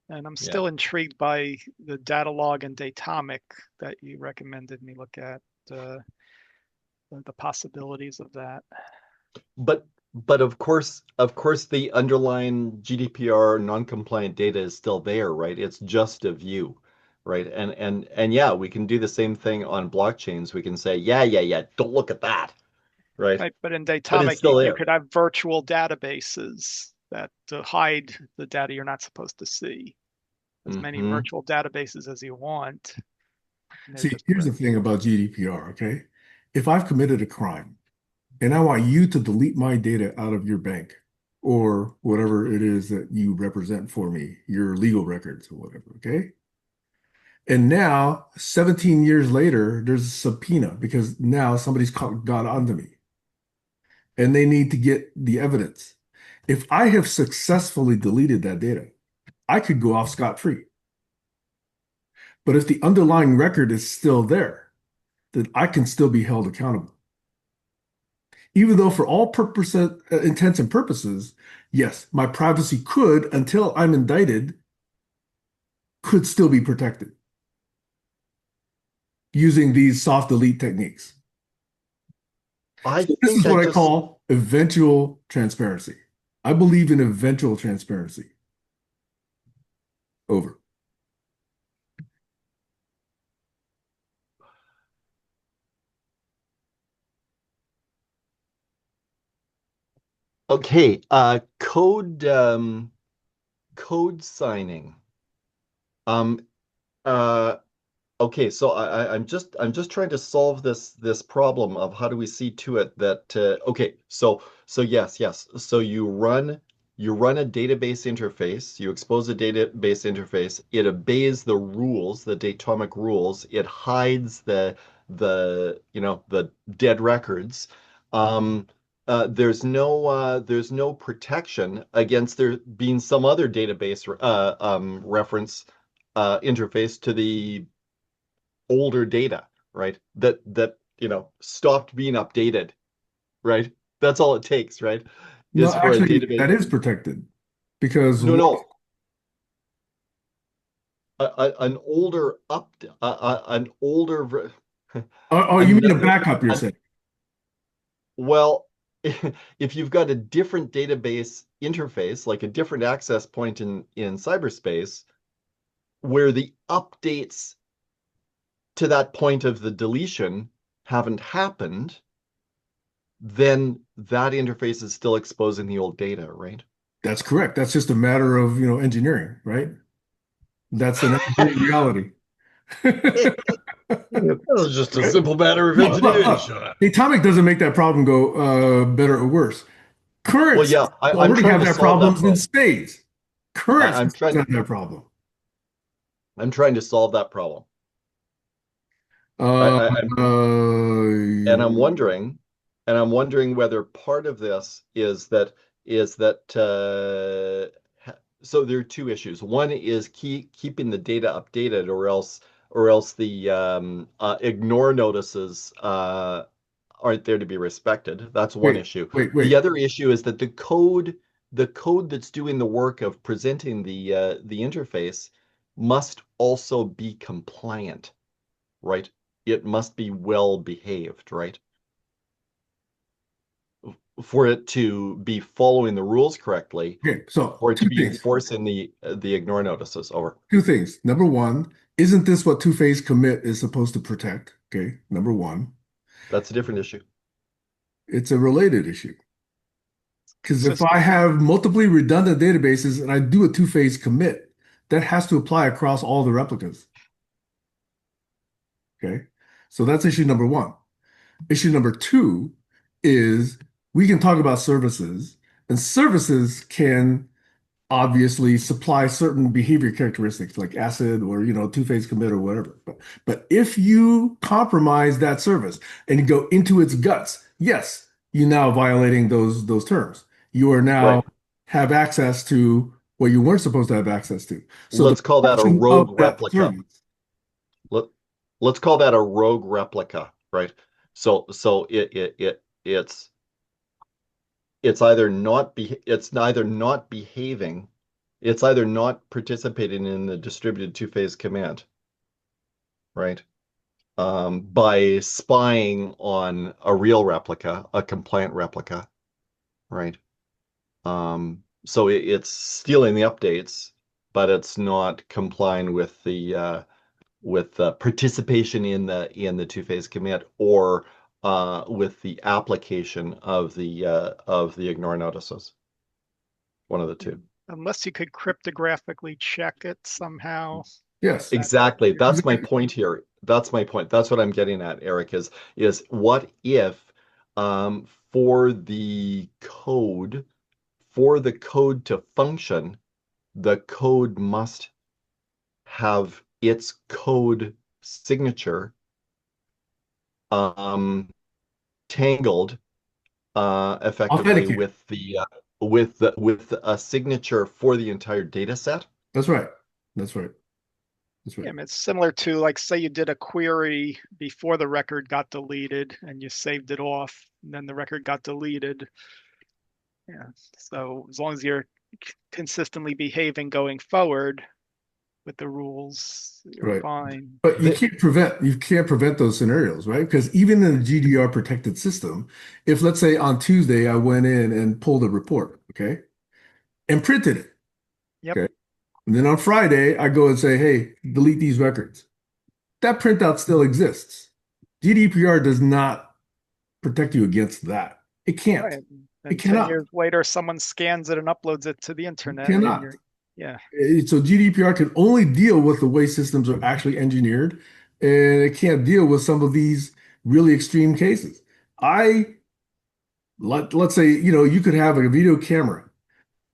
S1: And I'm
S5: Yeah.
S1: still intrigued by the data log and Datomic that you recommended me look at, uh, the possibilities of that.
S5: But of course, the underlying GDPR non-compliant data is still there, right? It's just a view, right? And yeah, we can do the same thing on blockchains. We can say, yeah, don't look at that, right?
S1: Right, but in
S5: But it's
S1: Datomic,
S5: still
S1: you
S5: there.
S1: could have virtual databases that hide the data you're not supposed to see. As many
S5: Hmm.
S1: virtual databases as you want, and they're
S3: See,
S1: just
S3: here's the thing about GDPR, okay? If I've committed a crime and I want you to delete my data out of your bank or whatever it is that you represent for me, your legal records or whatever, okay? And now, 17 years later, there's a subpoena because now somebody's got onto me and they need to get the evidence. If I have successfully deleted that data, I could go off scot-free. But if the underlying record is still there, then I can still be held accountable. Even though for all intents and purposes, yes, my privacy could, until I'm indicted, could still be protected using these soft delete techniques.
S5: I
S3: So this
S5: think
S3: is
S5: I
S3: what I
S5: just
S3: call eventual transparency. I believe in eventual transparency. Over.
S5: okay. Code signing. Um, uh, Okay, so I'm just trying to solve this problem of how do we see to it that okay, so yes. So you run a database interface, you expose a database interface, it obeys the rules, the datomic rules, it hides the dead records. Um, there's no protection against there being some other database reference interface to the older data, right? That stopped being updated, right? That's all it takes, right?
S3: No,
S5: Is for a
S3: actually,
S5: database.
S3: that is protected because
S5: No, no, an older up, an older,
S3: oh, you mean a
S5: another,
S3: backup, you're
S5: an,
S3: saying?
S5: well, if you've got a different database interface, like a different access point in cyberspace, where the updates to that point of the deletion haven't happened, then that interface is still exposing the old data, right?
S3: That's correct. That's just a matter of, engineering, right? That's an engineering reality.
S5: That was just a simple matter of
S3: Look, look,
S5: engineering,
S3: look.
S5: Shawn.
S3: The atomic doesn't make that problem go better or worse. Current
S5: Well, yeah,
S3: systems
S5: I'm
S3: already
S5: trying
S3: have
S5: to
S3: that
S5: solve that
S3: problems in
S5: problem.
S3: spades. Current
S5: I, I'm
S3: systems
S5: trying
S3: have that problem.
S5: I'm trying to solve that problem. I,
S3: Uh,
S5: I, I'm and I'm wondering, and I'm wondering whether part of this is that so there are two issues. One is keeping the data updated, or else the ignore notices aren't there to be respected. That's one
S3: wait,
S5: issue.
S3: wait,
S5: The
S3: wait.
S5: other issue is that the code that's doing the work of presenting the interface must also be compliant, right? It must be well behaved, right? For it to be following the rules correctly,
S3: Okay, so
S5: for it to
S3: two
S5: be
S3: things.
S5: enforcing the ignore notices. Over.
S3: Two things. Number one, isn't this what two-phase commit is supposed to protect? Okay, number one.
S5: That's a different issue.
S3: It's a related issue. Because if
S1: Consistent.
S3: I have multiply redundant databases and I do a two-phase commit, that has to apply across all the replicas. Okay. So that's issue number one. Issue number two is we can talk about services, and services can obviously supply certain behavior characteristics like ACID or two-phase commit or whatever. But if you compromise that service and you go into its guts, yes, you're now violating those terms. You are now
S5: Right.
S3: have access to what you weren't supposed to have access to. So the
S5: Let's call that a
S3: function of
S5: rogue
S3: that
S5: replica.
S3: service.
S5: Let, let's call that a rogue replica, right? So it's it's neither not behaving, it's either not participating in the distributed two-phase command, right? By spying on a real replica, a compliant replica, right? So it's stealing the updates, but it's not complying with the participation in the two-phase command or with the application of the ignore notices. One of the two.
S1: Unless you could cryptographically check it somehow.
S3: Yes.
S5: Exactly. That's my
S3: Exactly.
S5: point here. That's my point. That's what I'm getting at, Eric, is what if for the code to function, the code must have its code signature um, tangled effectively
S3: Authenticate.
S5: with a signature for the entire data set.
S3: That's right. That's right. That's
S1: Yeah,
S3: right.
S1: I mean, it's similar to like say you did a query before the record got deleted and you saved it off, and then the record got deleted. Yeah. So as long as you're consistently behaving going forward with the rules, you're
S3: Right.
S1: fine.
S3: But
S5: The,
S3: you can't prevent those scenarios, right? Because even in a GDR protected system, if let's say on Tuesday I went in and pulled a report, okay, and printed it,
S1: Yep.
S3: okay, and then on Friday I go and say, hey, delete these records. That printout still exists. GDPR does not protect you against that. It can't.
S1: Right.
S3: It
S1: Then 10
S3: cannot.
S1: years later, someone scans it and uploads it to the
S3: It
S1: internet and
S3: cannot.
S1: you're, yeah.
S3: So GDPR can only deal with the way systems are actually engineered, and it can't deal with some of these really extreme cases. I let's say, you could have a video camera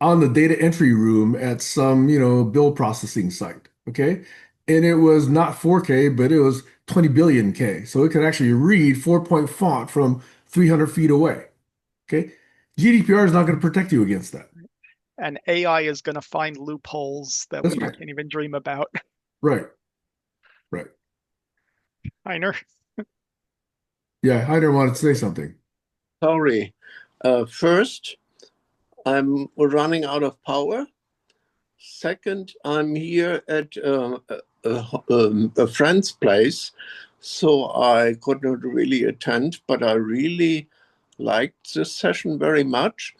S3: on the data entry room at some, bill processing site, okay? And it was not 4K, but it was 20 billion K. So it could actually read 4-point font from 300 feet away, okay? GDPR is not going to protect you against that.
S1: And AI is going to find loopholes that
S3: That's
S1: we
S3: right.
S1: can't even dream about.
S3: Right. Right.
S1: Heiner.
S3: Yeah, Heiner wanted to say something.
S2: Sorry. First, I'm running out of power. Second, I'm here at a friend's place, so I could not really attend, but I really liked this session very much.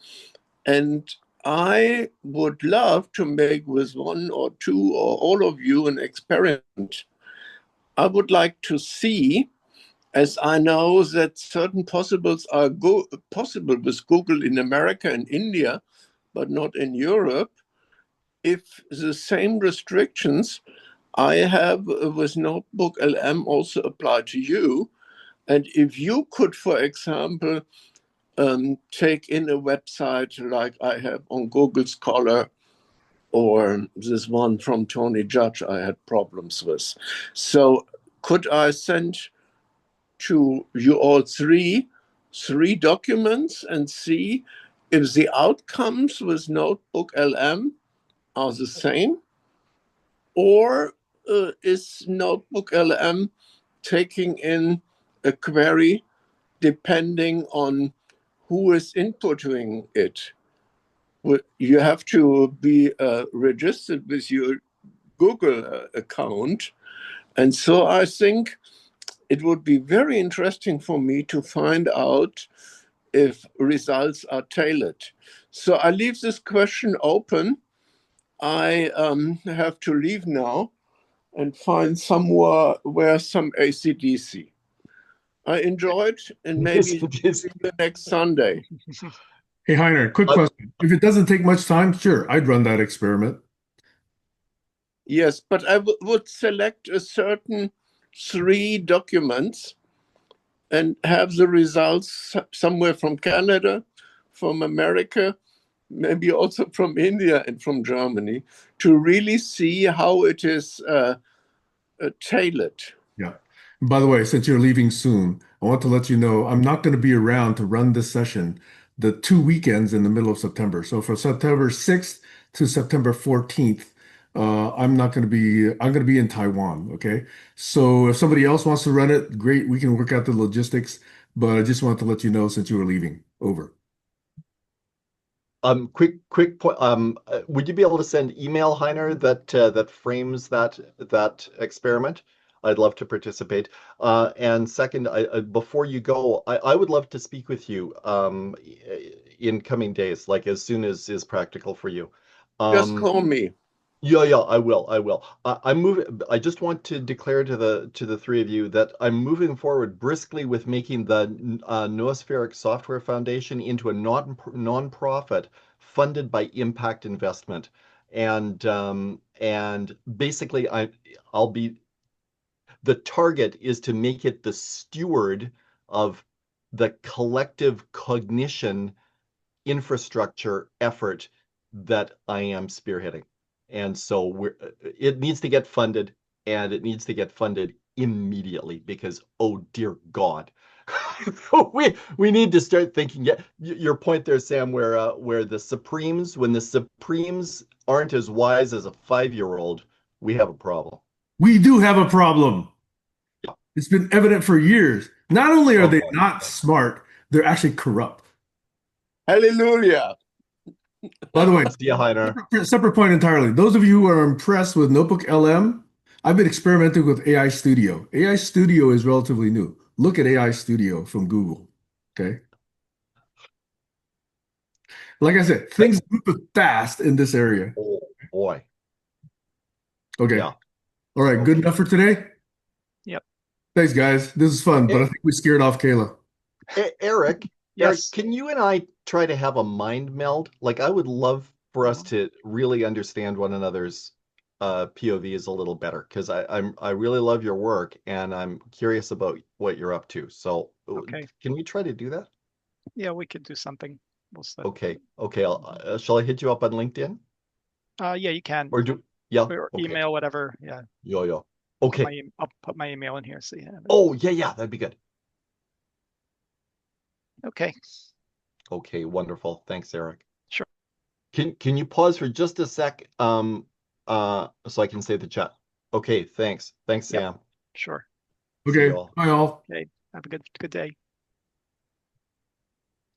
S2: And I would love to make with one or two or all of you an experiment. I would like to see, as I know that certain possibles are possible with Google in America and India, but not in Europe, if the same restrictions I have with Notebook LM also apply to you. And if you could, for example, take in a website like I have on Google Scholar, or this one from Tony Judge I had problems with. So could I send to you all three documents and see if the outcomes with Notebook LM are the same, or is Notebook LM taking in a query depending on who is inputting it? You have to be registered with your Google account. And so I think it would be very interesting for me to find out if results are tailored. So I leave this question open. I have to leave now and find somewhere where some ACDC. I enjoyed, and
S5: this,
S2: maybe
S5: this,
S2: see you next Sunday.
S3: Hey, Heiner, quick
S5: uh,
S3: question. If it doesn't take much time, sure, I'd run that experiment.
S2: Yes, but I would select a certain three documents and have the results somewhere from Canada, from America, maybe also from India and from Germany, to really see how it is tailored.
S3: Yeah. And by the way, since you're leaving soon, I want to let you know I'm not going to be around to run this session the 2 weekends in the middle of September. So from September 6th to September 14th, I'm going to be in Taiwan. Okay. So if somebody else wants to run it, great. We can work out the logistics. But I just wanted to let you know since you were leaving. Over.
S5: Quick point. Would you be able to send email, Heiner, that frames that experiment? I'd love to participate. And second, before you go, I would love to speak with you in coming days, like as soon as is practical for you.
S2: Just
S5: Um,
S2: call me.
S5: yeah, I will. I will. I'm moving. I just want to declare to the three of you that I'm moving forward briskly with making the Noospheric Software Foundation into a non-profit funded by impact investment, and basically I'll be the target is to make it the steward of the collective cognition infrastructure effort that I am spearheading. And so it needs to get funded, and it needs to get funded immediately because, oh dear God, we need to start thinking. Yeah, your point there, Sam, where the Supremes, when the Supremes aren't as wise as a 5-year-old, we have a problem.
S3: We do have a problem.
S5: Yeah.
S3: It's been evident for years. Not only are
S5: Oh
S3: they
S5: boy.
S3: not smart, they're actually corrupt.
S2: Hallelujah.
S3: By the way,
S5: See ya, Heiner.
S3: separate point entirely. Those of you who are impressed with Notebook LM, I've been experimenting with AI Studio. AI Studio is relatively new. Look at AI Studio from Google. Okay. Like I said, things move fast in this area.
S5: Oh boy.
S3: Okay.
S5: Yeah.
S3: All right. Good
S5: Okay.
S3: enough for today?
S1: Yep.
S3: Thanks, guys. This is fun, but I
S5: Eh,
S3: think we scared off Kayla.
S5: Eric,
S1: Yes.
S5: can you and I try to have a mind meld? Like, I would love for us
S1: Uh,
S5: to really understand one another's POVs a little better because I really love your work and I'm curious about what you're up to. So,
S1: okay.
S5: can we try to do that?
S1: Yeah, we could do something. We'll see.
S5: Okay, okay. Shall I hit you up on LinkedIn
S1: Yeah, you can.
S5: or do? Yeah.
S1: Or
S5: Okay.
S1: email, whatever. Yeah.
S5: Yo yo. Okay.
S1: I'll put my email in here so you have it.
S5: Oh yeah yeah that'd be good.
S1: Okay.
S5: Okay, wonderful. Thanks, Eric.
S1: Sure.
S5: Can you pause for just a sec, so I can say the chat? Okay, thanks. Thanks,
S1: Yep.
S5: Sam.
S1: Sure.
S5: See
S3: Okay.
S5: y'all.
S3: Bye, all.
S1: Okay. Have a good day.